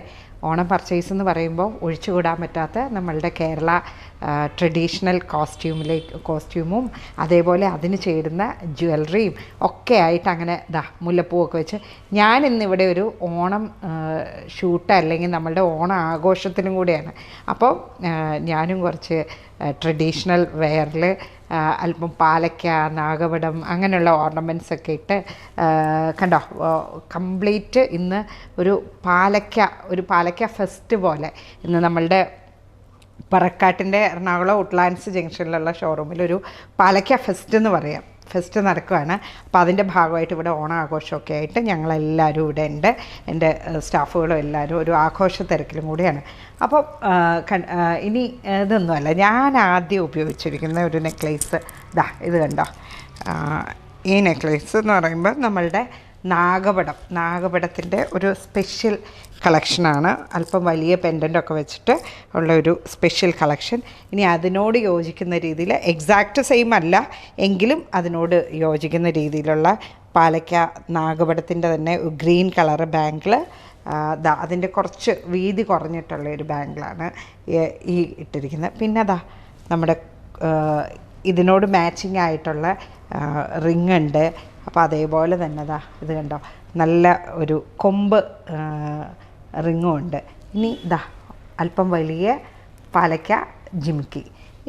ഓണം പർച്ചേസ് എന്ന് പറയുമ്പോൾ ഒഴിച്ചുകൂടാൻ പറ്റാത്ത നമ്മളുടെ കേരള ട്രഡീഷണൽ കോസ്റ്റ്യൂമും അതേപോലെ അതിന് ചേരുന്ന ജ്വല്ലറിയും ഒക്കെ ആയിട്ട് അങ്ങനെ മുല്ലപ്പൂവൊക്കെ വെച്ച് ഞാനിന്നിവിടെ ഒരു ഓണം ഷൂട്ട് അല്ലെങ്കിൽ നമ്മളുടെ ഓണം ആഘോഷത്തിനും കൂടിയാണ്. അപ്പോൾ ഞാനും കുറച്ച് ട്രഡീഷണൽ വെയറിൽ അല്പം പാലക്ക, നാഗവടം അങ്ങനെയുള്ള ഓർണമെൻറ്റ്സ് ഒക്കെ ഇട്ട് കണ്ടോ, കംപ്ലീറ്റ് ഇന്ന് ഒരു പാലക്ക ഫെസ്റ്റ് പോലെ ഇന്ന് നമ്മളുടെ പറക്കാട്ടിൻ്റെ എറണാകുളം ഉട്ട്ലാൻഡ്സ് ജംഗ്ഷനിലുള്ള ഷോറൂമിലൊരു പാലക്ക ഫെസ്റ്റ് എന്ന് പറയാം, ഫെസ്റ്റ് നടക്കുകയാണ്. അപ്പോൾ അതിൻ്റെ ഭാഗമായിട്ട് ഇവിടെ ഓണാഘോഷമൊക്കെ ആയിട്ട് ഞങ്ങളെല്ലാവരും ഇവിടെ ഉണ്ട്. എൻ്റെ സ്റ്റാഫുകളും എല്ലാവരും ഒരു ആഘോഷ തിരക്കിലും കൂടിയാണ്. അപ്പോൾ ഇനി ഇതൊന്നുമല്ല, ഞാൻ ആദ്യം ഉപയോഗിച്ചിരിക്കുന്ന ഒരു നെക്ലേസ് ഇത് കണ്ടോ. ഈ നെക്ലേസ് എന്ന് പറയുമ്പോൾ നമ്മളുടെ നാഗപടത്തിൻ്റെ ഒരു സ്പെഷ്യൽ കളക്ഷനാണ്. അല്പം വലിയ പെൻഡൻ്റൊക്കെ വെച്ചിട്ട് ഉള്ള ഒരു സ്പെഷ്യൽ കളക്ഷൻ. ഇനി അതിനോട് യോജിക്കുന്ന രീതിയിൽ എക്സാക്റ്റ് സെയിം അല്ല എങ്കിലും അതിനോട് യോജിക്കുന്ന രീതിയിലുള്ള പാലക്ക നാഗപടത്തിൻ്റെ തന്നെ ഗ്രീൻ കളറ് ബാങ്കിൾ, അതിൻ്റെ കുറച്ച് വീതി കുറഞ്ഞിട്ടുള്ള ഒരു ബാങ്കിളാണ് ഈ ഇട്ടിരിക്കുന്നത്. പിന്നെ നമ്മുടെ ഇതിനോട് മാച്ചിങ് ആയിട്ടുള്ള റിങ് ഉണ്ട്. അപ്പോൾ അതേപോലെ തന്നെ ഇത് കണ്ടോ, നല്ല ഒരു കൊമ്പ് റിങ്ങും ഉണ്ട്. ഇനി അല്പം വലിയ പാലക്ക ജിമിക്കി.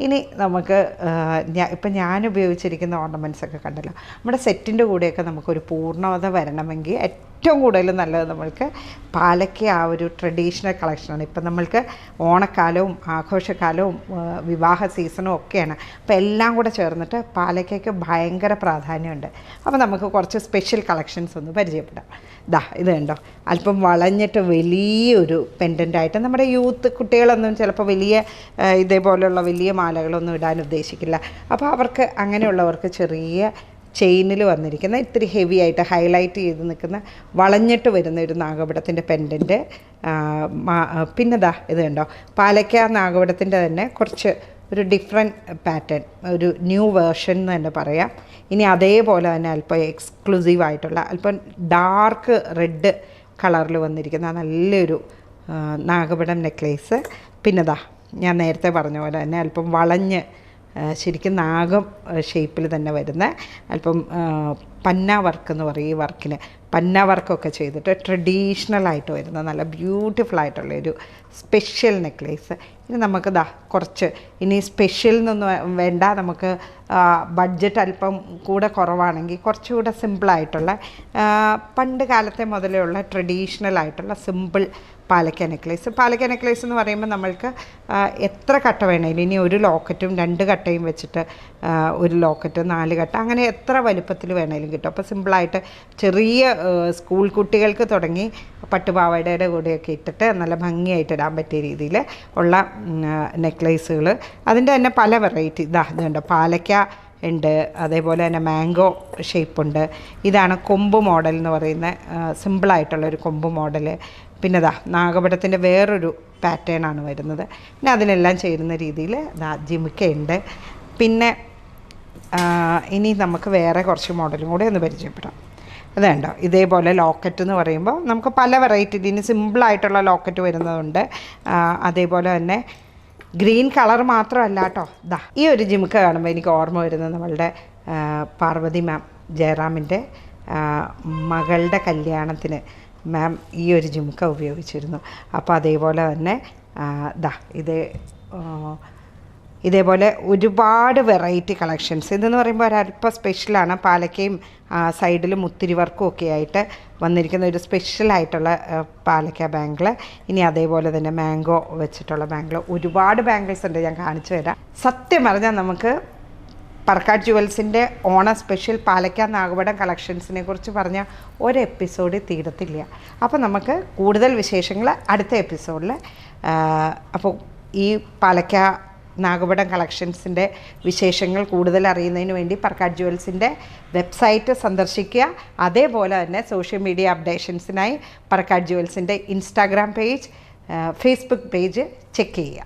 ഇനി നമുക്ക് ഇപ്പം ഞാൻ ഉപയോഗിച്ചിരിക്കുന്ന ഓർണമെൻറ്റ്സൊക്കെ കണ്ടല്ലോ, നമ്മുടെ സെറ്റിൻ്റെ കൂടെയൊക്കെ നമുക്കൊരു പൂർണ്ണത വരണമെങ്കിൽ ഏറ്റവും കൂടുതൽ നല്ലത് നമ്മൾക്ക് പാലക്ക ആ ഒരു ട്രഡീഷണൽ കളക്ഷനാണ്. ഇപ്പം നമ്മൾക്ക് ഓണക്കാലവും ആഘോഷക്കാലവും വിവാഹ സീസണും ഒക്കെയാണ്. അപ്പോൾ എല്ലാം കൂടെ ചേർന്നിട്ട് പാലക്കയ്ക്ക് ഭയങ്കര പ്രാധാന്യമുണ്ട്. അപ്പോൾ നമുക്ക് കുറച്ച് സ്പെഷ്യൽ കളക്ഷൻസ് ഒന്ന് പരിചയപ്പെടാം. ഇത് കണ്ടോ, അല്പം വളഞ്ഞിട്ട് വലിയൊരു പെൻഡൻ്റായിട്ട് നമ്മുടെ യൂത്ത് കുട്ടികളൊന്നും ചിലപ്പോൾ വലിയ ഇതേപോലെയുള്ള വലിയ മാലകളൊന്നും ഇടാൻ ഉദ്ദേശിക്കില്ല. അപ്പോൾ അവർക്ക് അങ്ങനെയുള്ളവർക്ക് ചെറിയ ചെയിനിൽ വന്നിരിക്കുന്ന ഇത്തിരി ഹെവി ആയിട്ട് ഹൈലൈറ്റ് ചെയ്ത് നിൽക്കുന്ന വളഞ്ഞിട്ട് വരുന്ന ഒരു നാഗപടത്തിൻ്റെ പെൻഡൻറ്റ്. പിന്നെ ഇത് കണ്ടോ, പാലക്ക നാഗപടത്തിൻ്റെ തന്നെ കുറച്ച് ഒരു ഡിഫറെൻറ്റ് പാറ്റേൺ, ഒരു ന്യൂ വേർഷൻ എന്ന് തന്നെ പറയാം. ഇനി അതേപോലെ തന്നെ അല്പം എക്സ്ക്ലൂസീവായിട്ടുള്ള അല്പം ഡാർക്ക് റെഡ് കളറിൽ വന്നിരിക്കുന്ന നല്ലൊരു നാഗപടം നെക്ലേസ്. പിന്നെ ഞാൻ നേരത്തെ പറഞ്ഞ പോലെ തന്നെ അല്പം വളഞ്ഞ് ശരിക്കും നാഗം ഷേപ്പിൽ തന്നെ വരുന്ന അല്പം പന്ന വർക്ക് എന്ന് പറയും. ഈ വർക്കിന് പന്ന വർക്കൊക്കെ ചെയ്തിട്ട് ട്രഡീഷണലായിട്ട് വരുന്ന നല്ല ബ്യൂട്ടിഫുൾ ആയിട്ടുള്ളൊരു സ്പെഷ്യൽ നെക്ലേസ്. ഇനി നമുക്ക് കുറച്ച് ഇനി സ്പെഷ്യൽ എന്നൊന്നും വേണ്ട, നമുക്ക് ബഡ്ജറ്റ് അല്പം കൂടെ കുറവാണെങ്കിൽ കുറച്ചുകൂടെ സിമ്പിളായിട്ടുള്ള പണ്ട് കാലത്തെ മുതലേ ഉള്ള ട്രഡീഷണലായിട്ടുള്ള സിമ്പിൾ പാലക്ക നെക്ലേസ്. പാലക്ക നെക്ലേസ് എന്ന് പറയുമ്പോൾ നമ്മൾക്ക് എത്ര കട്ട വേണേലും, ഇനി ഒരു ലോക്കറ്റും 2 കട്ടയും വെച്ചിട്ട് ഒരു ലോക്കറ്റ് 4 കട്ട അങ്ങനെ എത്ര വലുപ്പത്തിൽ വേണേലും കിട്ടും. അപ്പോൾ സിമ്പിളായിട്ട് ചെറിയ സ്കൂൾ കുട്ടികൾക്ക് തുടങ്ങി പട്ടുപാവാടയുടെ കൂടെയൊക്കെ ഇട്ടിട്ട് നല്ല ഭംഗിയായിട്ട് ഇടാൻ പറ്റിയ രീതിയിൽ ഉള്ള നെക്ലേസുകൾ. അതിൻ്റെ തന്നെ പല വെറൈറ്റി ഇതുണ്ട്. പാലക്ക ഉണ്ട്, അതേപോലെ തന്നെ മാംഗോ ഷേപ്പുണ്ട്. ഇതാണ് കൊമ്പ് മോഡൽ എന്ന് പറയുന്ന സിമ്പിളായിട്ടുള്ളൊരു കൊമ്പ് മോഡൽ. പിന്നെ നാഗപടത്തിൻ്റെ വേറൊരു പാറ്റേണാണ് വരുന്നത്. പിന്നെ അതിനെല്ലാം ചേരുന്ന രീതിയിൽ ജിമിക്കയുണ്ട്. പിന്നെ ഇനി നമുക്ക് വേറെ കുറച്ച് മോഡലും കൂടെ ഒന്ന് പരിചയപ്പെടാം. അതുണ്ടോ, ഇതേപോലെ ലോക്കറ്റ് എന്ന് പറയുമ്പോൾ നമുക്ക് പല വെറൈറ്റി, ഇതിന് സിമ്പിളായിട്ടുള്ള ലോക്കറ്റ് വരുന്നതുണ്ട്. അതേപോലെ തന്നെ ഗ്രീൻ കളർ മാത്രമല്ല കേട്ടോ. ഈ ഒരു ജിമിക്ക കാണുമ്പോൾ എനിക്ക് ഓർമ്മ വരുന്നത് നമ്മളുടെ പാർവതി മാം ജയറാമിൻ്റെ മകളുടെ കല്യാണത്തിന് മാം ഈ ഒരു ജിമിക്ക ഉപയോഗിച്ചിരുന്നു. അപ്പോൾ അതേപോലെ തന്നെ ഇതേപോലെ ഒരുപാട് വെറൈറ്റി കളക്ഷൻസ്. ഇതെന്ന് പറയുമ്പോൾ ഒരല്പം സ്പെഷ്യലാണ്. പാലക്കയും സൈഡിൽ മുത്തിരി വർക്കും ഒക്കെ ആയിട്ട് വന്നിരിക്കുന്ന ഒരു സ്പെഷ്യലായിട്ടുള്ള പാലക്ക ബാങ്കിൾ. ഇനി അതേപോലെ തന്നെ മാംഗോ വെച്ചിട്ടുള്ള ബാങ്കിൾ. ഒരുപാട് ബാങ്കിൾസ് ഉണ്ട്, ഞാൻ കാണിച്ചു തരാം. സത്യം പറഞ്ഞാൽ നമുക്ക് പറക്കാട് ജുവൽസിൻ്റെ ഓണ സ്പെഷ്യൽ പാലക്ക നാഗപടം കളക്ഷൻസിനെ കുറിച്ച് പറഞ്ഞാൽ ഒരു എപ്പിസോഡ് തീരത്തില്ല. അപ്പോൾ നമുക്ക് കൂടുതൽ വിശേഷങ്ങൾ അടുത്ത എപ്പിസോഡിൽ. അപ്പോൾ ഈ പാലക്ക നാഗപടം കളക്ഷൻസിൻ്റെ വിശേഷങ്ങൾ കൂടുതൽ അറിയുന്നതിന് വേണ്ടി പർക്കാട് ജുവൽസിൻ്റെ വെബ്സൈറ്റ് സന്ദർശിക്കുക. അതേപോലെ തന്നെ സോഷ്യൽ മീഡിയ അപ്ഡേഷൻസിനായി പർക്കാട് ജുവൽസിൻ്റെ Instagram page, Facebook page check ചെയ്യുക.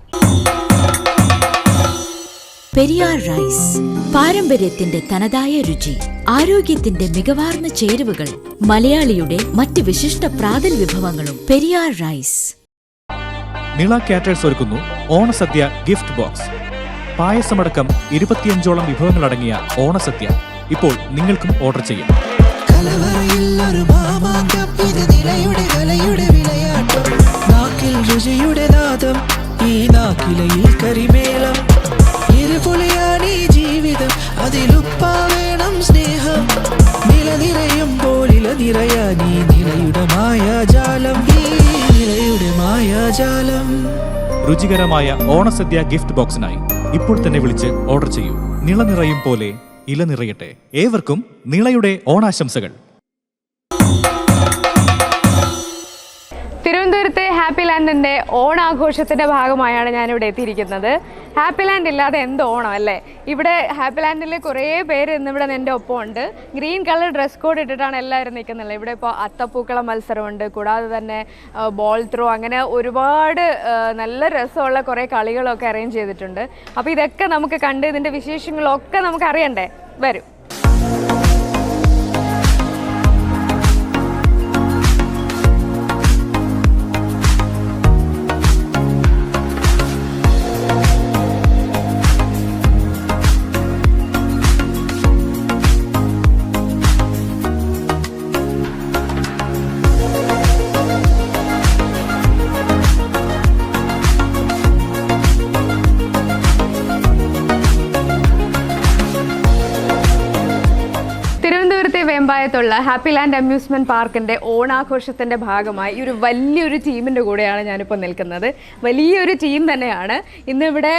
പെരിയാർ റൈസ്, പാരമ്പര്യത്തിന്റെ തനതായ രുചി, ആരോഗ്യത്തിന്റെ മികവാർന്ന ചേരുവകൾ, മലയാളിയുടെ മറ്റ് വിശിഷ്ട പ്രാതൽ വിഭവങ്ങളും. പെരിയാർ റൈസ്. നിള കാറ്റേഴ്സ് ഒരുക്കുന്നു ഓണസദ്യ ഗിഫ്റ്റ് ബോക്സ്. പായസമടക്കം 25ഓളം വിഭവങ്ങളടങ്ങിയ ഓണസദ്യ ഇപ്പോൾ നിങ്ങൾക്കും ഓർഡർ ചെയ്യാം. രുചിയുടെ നാദം ഈ നാക്കിലയിൽ കരിമേളം, ഇരുപുലിയാണീ ജീവിതം, അതിലുപ്പാവേണം സ്നേഹം, നിലനിറയുമ്പോൾ ഇല നിറയാനീ നിലയുടെ മായാജാലം, ഈ നിലയുടെ മായാജാലം. രുചികരമായ ഓണസദ്യ ഗിഫ്റ്റ് ബോക്സിനായി ഇപ്പോൾ തന്നെ വിളിച്ച് ഓർഡർ ചെയ്യൂ. നിള നിറയും പോലെ ഇല നിറയട്ടെ. ഏവർക്കും നിളയുടെ ഓണാശംസകൾ. തിരുവനന്തപുരത്തെ ഹാപ്പി ലാൻഡിൻ്റെ ഓണാഘോഷത്തിൻ്റെ ഭാഗമായാണ് ഞാനിവിടെ എത്തിയിരിക്കുന്നത്. ഹാപ്പി ലാൻഡ് ഇല്ലാതെ എന്ത് ഓണം അല്ലേ? ഇവിടെ ഹാപ്പി ലാൻഡിൽ കുറേ പേര് ഇന്നിവിടെ എൻ്റെ ഒപ്പം ഉണ്ട്. ഗ്രീൻ കളർ ഡ്രസ് കോഡ് ഇട്ടിട്ടാണ് എല്ലാവരും നിൽക്കുന്നുള്ളത്. ഇവിടെ ഇപ്പോൾ അത്തപ്പൂക്കളം മത്സരമുണ്ട്, കൂടാതെ തന്നെ ബോൾ ത്രോ, അങ്ങനെ ഒരുപാട് നല്ല രസമുള്ള കുറേ കളികളൊക്കെ അറേഞ്ച് ചെയ്തിട്ടുണ്ട്. അപ്പോൾ ഇതൊക്കെ നമുക്ക് കണ്ട് ഇതിൻ്റെ വിശേഷങ്ങളൊക്കെ നമുക്ക് അറിയണ്ടേ? വരും. വേമ്പായത്തുള്ള ഹാപ്പി ലാൻഡ് അമ്യൂസ്മെൻറ്റ് പാർക്കിൻ്റെ ഓണാഘോഷത്തിൻ്റെ ഭാഗമായി ഒരു വലിയൊരു ടീമിൻ്റെ കൂടെയാണ് ഞാനിപ്പോൾ നിൽക്കുന്നത്. വലിയൊരു ടീം തന്നെയാണ്. ഇന്നിവിടെ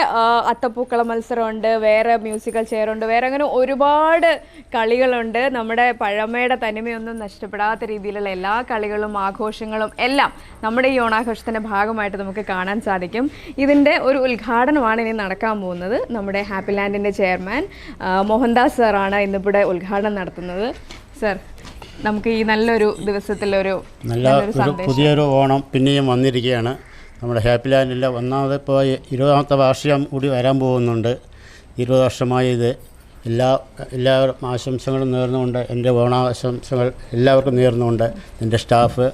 അത്തപ്പൂക്കളം മത്സരമുണ്ട്, വേറെ മ്യൂസിക്കൽ ചെയറുണ്ട്, വേറെ അങ്ങനെ ഒരുപാട് കളികളുണ്ട്. നമ്മുടെ പഴമയുടെ തനിമയൊന്നും നഷ്ടപ്പെടാത്ത രീതിയിലുള്ള എല്ലാ കളികളും ആഘോഷങ്ങളും എല്ലാം നമ്മുടെ ഈ ഓണാഘോഷത്തിൻ്റെ ഭാഗമായിട്ട് നമുക്ക് കാണാൻ സാധിക്കും. ഇതിൻ്റെ ഒരു ഉദ്ഘാടനമാണ് ഇനി നടക്കാൻ പോകുന്നത്. നമ്മുടെ ഹാപ്പി ലാൻഡിൻ്റെ ചെയർമാൻ മോഹൻദാസ് സാറാണ് ഇന്നിവിടെ ഉദ്ഘാടനം നടത്തുന്നത്. സർ, നമുക്ക് ഈ നല്ലൊരു ദിവസത്തിലൊരു പുതിയൊരു ഓണം പിന്നെയും വന്നിരിക്കുകയാണ്. നമ്മുടെ ഹാപ്പി ലാൻഡിൻ്റെ ഒന്നാമത് ഇപ്പോൾ 20ാമത്തെ വാർഷികം കൂടി വരാൻ പോകുന്നുണ്ട്. 20 വർഷമായി ഇത് എല്ലാവരും ആശംസകളും നേർന്നുകൊണ്ട് എൻ്റെ ഓണാശംസകൾ എല്ലാവർക്കും നേർന്നുകൊണ്ട് എൻ്റെ സ്റ്റാഫ്,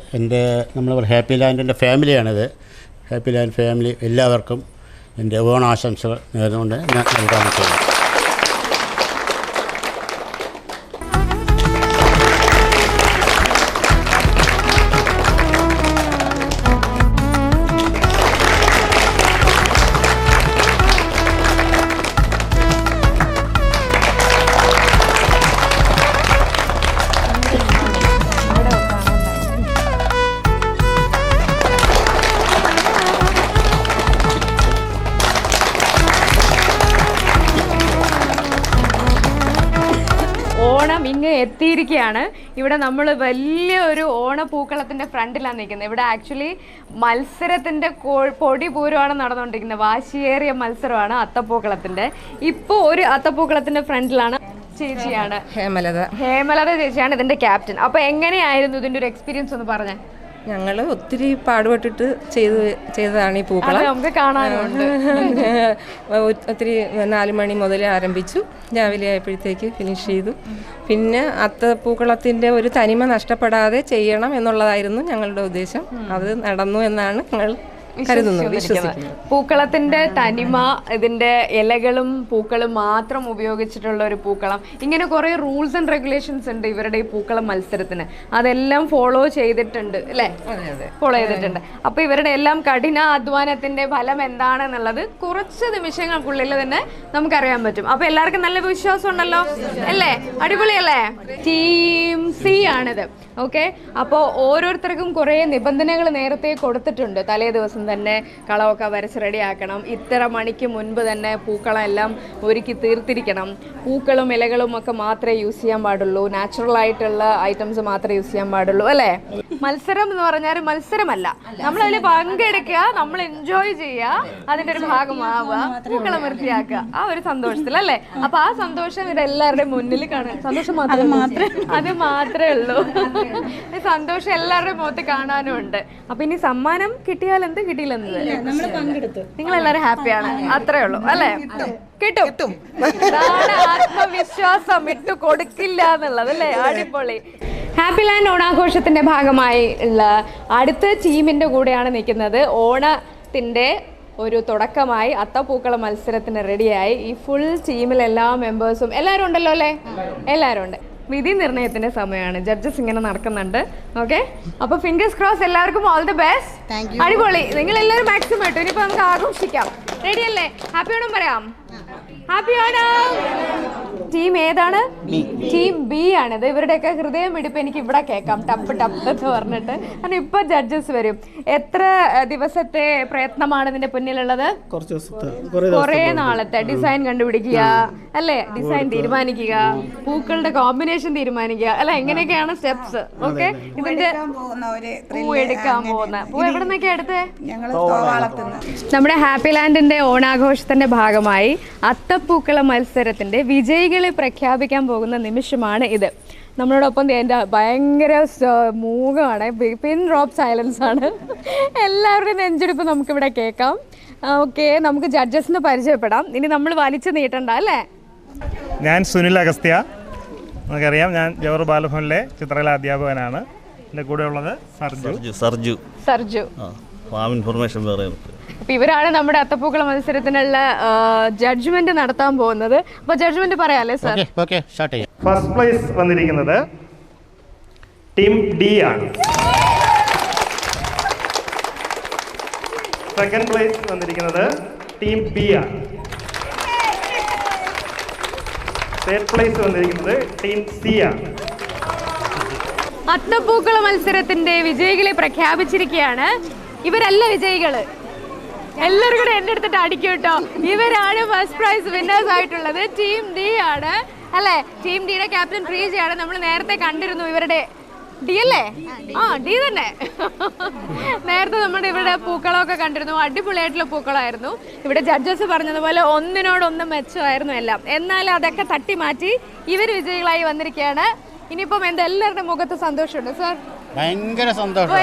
നമ്മൾ ഹാപ്പി ലാൻഡിൻ്റെ ഫാമിലിയാണിത്. ഹാപ്പി ലാൻഡ് ഫാമിലി എല്ലാവർക്കും എൻ്റെ ഓണാശംസകൾ നേർന്നുകൊണ്ട് ഞാൻ നൽകാൻ ചെയ്യുന്നു. എത്തിയിരിക്കുകയാണ്. ഇവിടെ നമ്മൾ വലിയൊരു ഓണപ്പൂക്കളത്തിൻ്റെ ഫ്രണ്ടിലാണ് നിൽക്കുന്നത്. ഇവിടെ ആക്ച്വലി മത്സരത്തിൻ്റെ പൊടി പൂരമാണ് നടന്നുകൊണ്ടിരിക്കുന്നത്. വാശിയേറിയ മത്സരമാണ് അത്തപ്പൂക്കളത്തിൻ്റെ. ഇപ്പോൾ ഒരു അത്തപ്പൂക്കളത്തിൻ്റെ ഫ്രണ്ടിലാണ് ചേച്ചിയാണ് ഹേമലത ചേച്ചിയാണ് ഇതിൻ്റെ ക്യാപ്റ്റൻ. അപ്പോൾ എങ്ങനെയായിരുന്നു ഇതിൻ്റെ ഒരു എക്സ്പീരിയൻസ് ഒന്ന് പറഞ്ഞേ? ഞങ്ങൾ ഒത്തിരി പാടുപെട്ടിട്ട് ചെയ്തതാണ് ഈ പൂക്കളം. നമുക്ക് കാണാനുണ്ട്. ഒത്തിരി 4 മണി മുതൽ ആരംഭിച്ചു, രാവിലെ ആയപ്പോഴത്തേക്ക് ഫിനിഷ് ചെയ്തു. പിന്നെ അത്തപ്പൂക്കളത്തിൻ്റെ ഒരു തനിമ നഷ്ടപ്പെടാതെ ചെയ്യണം എന്നുള്ളതായിരുന്നു ഞങ്ങളുടെ ഉദ്ദേശം. അത് നടന്നു എന്നാണ് ഞങ്ങൾ പൂക്കളത്തിന്റെ തനിമ, ഇതിന്റെ ഇലകളും പൂക്കളും മാത്രം ഉപയോഗിച്ചിട്ടുള്ള ഒരു പൂക്കളം. ഇങ്ങനെ കുറെ റൂൾസ് ആൻഡ് റെഗുലേഷൻസ് ഉണ്ട് ഇവരുടെ ഈ പൂക്കളം മത്സരത്തിന്. അതെല്ലാം ഫോളോ ചെയ്തിട്ടുണ്ട് അല്ലേ? ഫോളോ ചെയ്തിട്ടുണ്ട്. അപ്പൊ ഇവരുടെ എല്ലാം കഠിന അധ്വാനത്തിന്റെ ഫലം എന്താണെന്നുള്ളത് കുറച്ച് നിമിഷങ്ങൾക്കുള്ളിൽ തന്നെ നമുക്കറിയാൻ പറ്റും. അപ്പൊ എല്ലാവർക്കും നല്ല വിശ്വാസം ഉണ്ടല്ലോ അല്ലേ? അടിപൊളിയല്ലേ? ടീം സി ആണിത്. ഓക്കെ. അപ്പോൾ ഓരോരുത്തർക്കും കുറേ നിബന്ധനകൾ നേരത്തെ കൊടുത്തിട്ടുണ്ട്. തലേ ദിവസം തന്നെ കളമൊക്കെ വരച്ച് റെഡിയാക്കണം, ഇത്ര മണിക്ക് മുൻപ് തന്നെ പൂക്കളം എല്ലാം ഒരുക്കി തീർത്തിരിക്കണം, പൂക്കളും ഇലകളും ഒക്കെ മാത്രമേ യൂസ് ചെയ്യാൻ പാടുള്ളൂ, നാച്ചുറൽ ആയിട്ടുള്ള ഐറ്റംസ് മാത്രമേ യൂസ് ചെയ്യാൻ പാടുള്ളൂ അല്ലേ? മത്സരം എന്ന് പറഞ്ഞാൽ മത്സരമല്ല, നമ്മളതിൽ പങ്കെടുക്കുക, നമ്മൾ എൻജോയ് ചെയ്യുക, അതിൻ്റെ ഒരു ഭാഗമാവുക, പൂക്കളം വൃത്തിയാക്കുക, ആ ഒരു സന്തോഷത്തിൽ അല്ലേ? അപ്പൊ ആ സന്തോഷം ഇതെല്ലാവരുടെയും മുന്നിൽ കാണാൻ, സന്തോഷം അത് മാത്രമേ ഉള്ളൂ. സന്തോഷം എല്ലാവരുടെയും മുഖത്ത് കാണാനും ഉണ്ട്. അപ്പൊ ഇനി സമ്മാനം കിട്ടിയാൽ എന്ത്, കിട്ടിയില്ലെന്നത് നിങ്ങൾ എല്ലാവരും ഹാപ്പിയാണ്, അത്രേ ഉള്ളൂ അല്ലേ? കിട്ടും. ആത്മവിശ്വാസം വിട്ടു കൊടുക്കില്ല എന്നുള്ളത് അല്ലേ? അടിപൊളി. ഹാപ്പി ലാൻഡ് ഓണാഘോഷത്തിന്റെ ഭാഗമായി ഉള്ള അടുത്ത ടീമിന്റെ കൂടെയാണ് നിൽക്കുന്നത്. ഓണത്തിന്റെ ഒരു തുടക്കമായി അത്തപ്പൂക്കള മത്സരത്തിന് റെഡിയായി ഈ ഫുൾ ടീമിൽ എല്ലാ മെമ്പേഴ്സും എല്ലാവരും ഉണ്ടല്ലോ അല്ലേ? എല്ലാവരും ഉണ്ട്. വിധി നിർണയത്തിന്റെ സമയമാണ്. ജഡ്ജസ് ഇങ്ങനെ നടക്കുന്നുണ്ട്. ഓക്കെ, അപ്പൊ ഫിംഗേഴ്സ് ക്രോസ്, എല്ലാവർക്കും ഓൾ ദി ബെസ്റ്റ്. അടിപൊളി. നിങ്ങൾ എല്ലാവരും മാക്സിമം ഇട്ടു. ഇനിയിപ്പോ നമുക്ക് ആഘോഷിക്കാം. റെഡി അല്ലേ? ഹാപ്പി ഓണം പറയാം. ഹാപ്പി ഓണം. ടീം ഏതാണ്? ടീം ബി ആണിത്. ഇവരുടെയൊക്കെ ഹൃദയം ഇടിപ്പ് എനിക്ക് ഇവിടെ കേൾക്കാം, ടപ്പ് ടപ്പ് എന്ന് പറഞ്ഞിട്ട്. കാരണം ഇപ്പൊ ജഡ്ജസ് വരും. എത്ര ദിവസത്തെ പ്രയത്നമാണ് ഇതിന്റെ പിന്നിലുള്ളത്? കുറേ നാളത്തെ ഡിസൈൻ കണ്ടുപിടിക്കുക അല്ലേ? ഡിസൈൻ തീരുമാനിക്കുക, പൂക്കളുടെ കോമ്പിനേഷൻ തീരുമാനിക്കുക അല്ല, എങ്ങനെയൊക്കെയാണ് സ്റ്റെപ്സ്. ഓക്കെ, ഇതിന്റെ പൂ എടുക്കാൻ പോകുന്ന പൂ എവിടെ നിന്നൊക്കെ എടുത്തേ? നമ്മുടെ ഹാപ്പി ലാൻഡിന്റെ ഓണാഘോഷത്തിന്റെ ഭാഗമായി അത്തപ്പൂക്കള മത്സരത്തിന്റെ വിജയികളെ പ്രഖ്യാപിക്കാൻ പോകുന്ന നിമിഷമാണ് ഇത്. നമ്മളോടൊപ്പം എൻ്റെ ഭയങ്കര മൂകമാണ്, പിൻ ഡ്രോപ്പ് സൈലൻസ് ആണ്. എല്ലാവരുടെയും നെഞ്ചെടുപ്പ് നമുക്കിവിടെ കേൾക്കാം. ഓക്കെ, നമുക്ക് ജഡ്ജസിന് പരിചയപ്പെടാം. ഇനി നമ്മൾ വലിച്ചു നീട്ടണ്ട അല്ലേ? ഞാൻ സുനിൽ അഗസ്ത്യ, നമുക്കറിയാം. ഞാൻ ജവഹർ ബാലഭവനിലെ ചിത്രകലാ അധ്യാപകനാണ്. എൻ്റെ കൂടെ ഉള്ളത് സർജു. ഫാം ഇൻഫർമേഷൻ വേറെ. അപ്പൊ ഇവരാണ് നമ്മുടെ അത്തപ്പൂക്കള മത്സരത്തിനുള്ള ജഡ്ജ്മെന്റ് നടത്താൻ പോകുന്നത്. അപ്പൊ ജഡ്ജ്മെന്റ് പറയാല്ലേ സർ? ഫസ്റ്റ് പ്ലേസ് വന്നിരിക്കുന്നത് ടീം ഡി ആണ്. സെക്കൻഡ് പ്ലേസ് വന്നിരിക്കുന്നത് ടീം ബി ആണ്. തേർഡ് പ്ലേസ് വന്നിരിക്കുന്നത് ടീം സി ആണ്. അത്തപ്പൂക്കള മത്സരത്തിന്റെ വിജയികളെ പ്രഖ്യാപിച്ചിരിക്കുകയാണ്. ഇവരല്ല വിജയികള്, എല്ലാവരും കൂടെ എന്നെ എടുത്തിട്ട് അടിക്കും കേട്ടോ. ഇവരാണ് ഫസ്റ്റ് പ്രൈസ് വിന്നേഴ്സ് ആയിട്ടുള്ളത്. ടീം ഡി ആണ് അല്ലെ? ടീം ഡിയുടെ ക്യാപ്റ്റൻ പ്രീജയാണ്. നമ്മൾ നേരത്തെ കണ്ടിരുന്നു ഇവരുടെ. ഡി അല്ലേ? ആ, ഡി തന്നെ. നേരത്തെ നമ്മുടെ ഇവിടെ പൂക്കളമൊക്കെ കണ്ടിരുന്നു. അടിപൊളിയായിട്ടുള്ള പൂക്കളമായിരുന്നു. ഇവിടെ ജഡ്ജസ് പറഞ്ഞതുപോലെ ഒന്നിനോടൊന്ന് മെച്ചമായിരുന്നു എല്ലാം. എന്നാൽ അതൊക്കെ തട്ടി മാറ്റി ഇവർ വിജയികളായി വന്നിരിക്കുകയാണ്. ഇനിയിപ്പം എന്താ എല്ലാവരുടെ മുഖത്ത് സന്തോഷമുണ്ട് സാർ? ഭയങ്കര സന്തോഷം.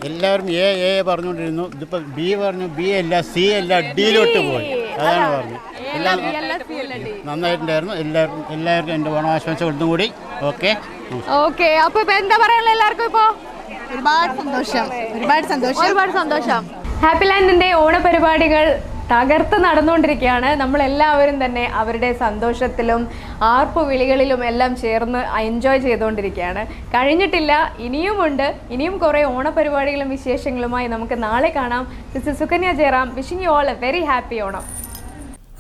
എല്ലാവരും എ പറഞ്ഞുകൊണ്ടിരുന്നു. ഇതിപ്പോ ബി പറഞ്ഞു, ബി അല്ല സി അല്ല ഡിയിലോട്ട് പോയി. അതാണ് പറഞ്ഞു. നന്നായിട്ടുണ്ടായിരുന്നു. എല്ലാവർക്കും എൻ്റെ ഓണാശംസ ഒന്നും കൂടി. ഓക്കെ. അപ്പൊ എന്താ പറയാനുള്ള എല്ലാവർക്കും? ഇപ്പോ ഒരുപാട് സന്തോഷം. ഹാപ്പി ലാൻഡിന്റെ ഓണപരിപാടികൾ തകർത്ത് നടന്നുകൊണ്ടിരിക്കുകയാണ്. നമ്മളെല്ലാവരും തന്നെ അവരുടെ സന്തോഷത്തിലും ആർപ്പുവിളികളിലും എല്ലാം ചേർന്ന് എൻജോയ് ചെയ്തുകൊണ്ടിരിക്കുകയാണ്. കഴിഞ്ഞിട്ടില്ല, ഇനിയുമുണ്ട്. ഇനിയും കുറേ ഓണപരിപാടികളും വിശേഷങ്ങളുമായി നമുക്ക് നാളെ കാണാം. This is Sukanya Jayaram, wishing you all a very happy Onam.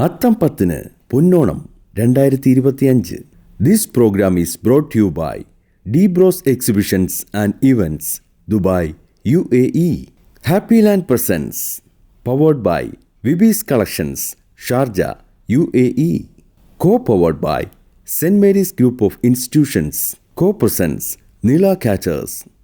Atham 10 Ponnonam 2025. This program is brought you by Debros exhibitions and events, Dubai, UAE. Happy land presents powered by Vibis Collections, Sharjah, UAE. Co-powered by St. Mary's Group of Institutions. Co-presents Nila Catchers.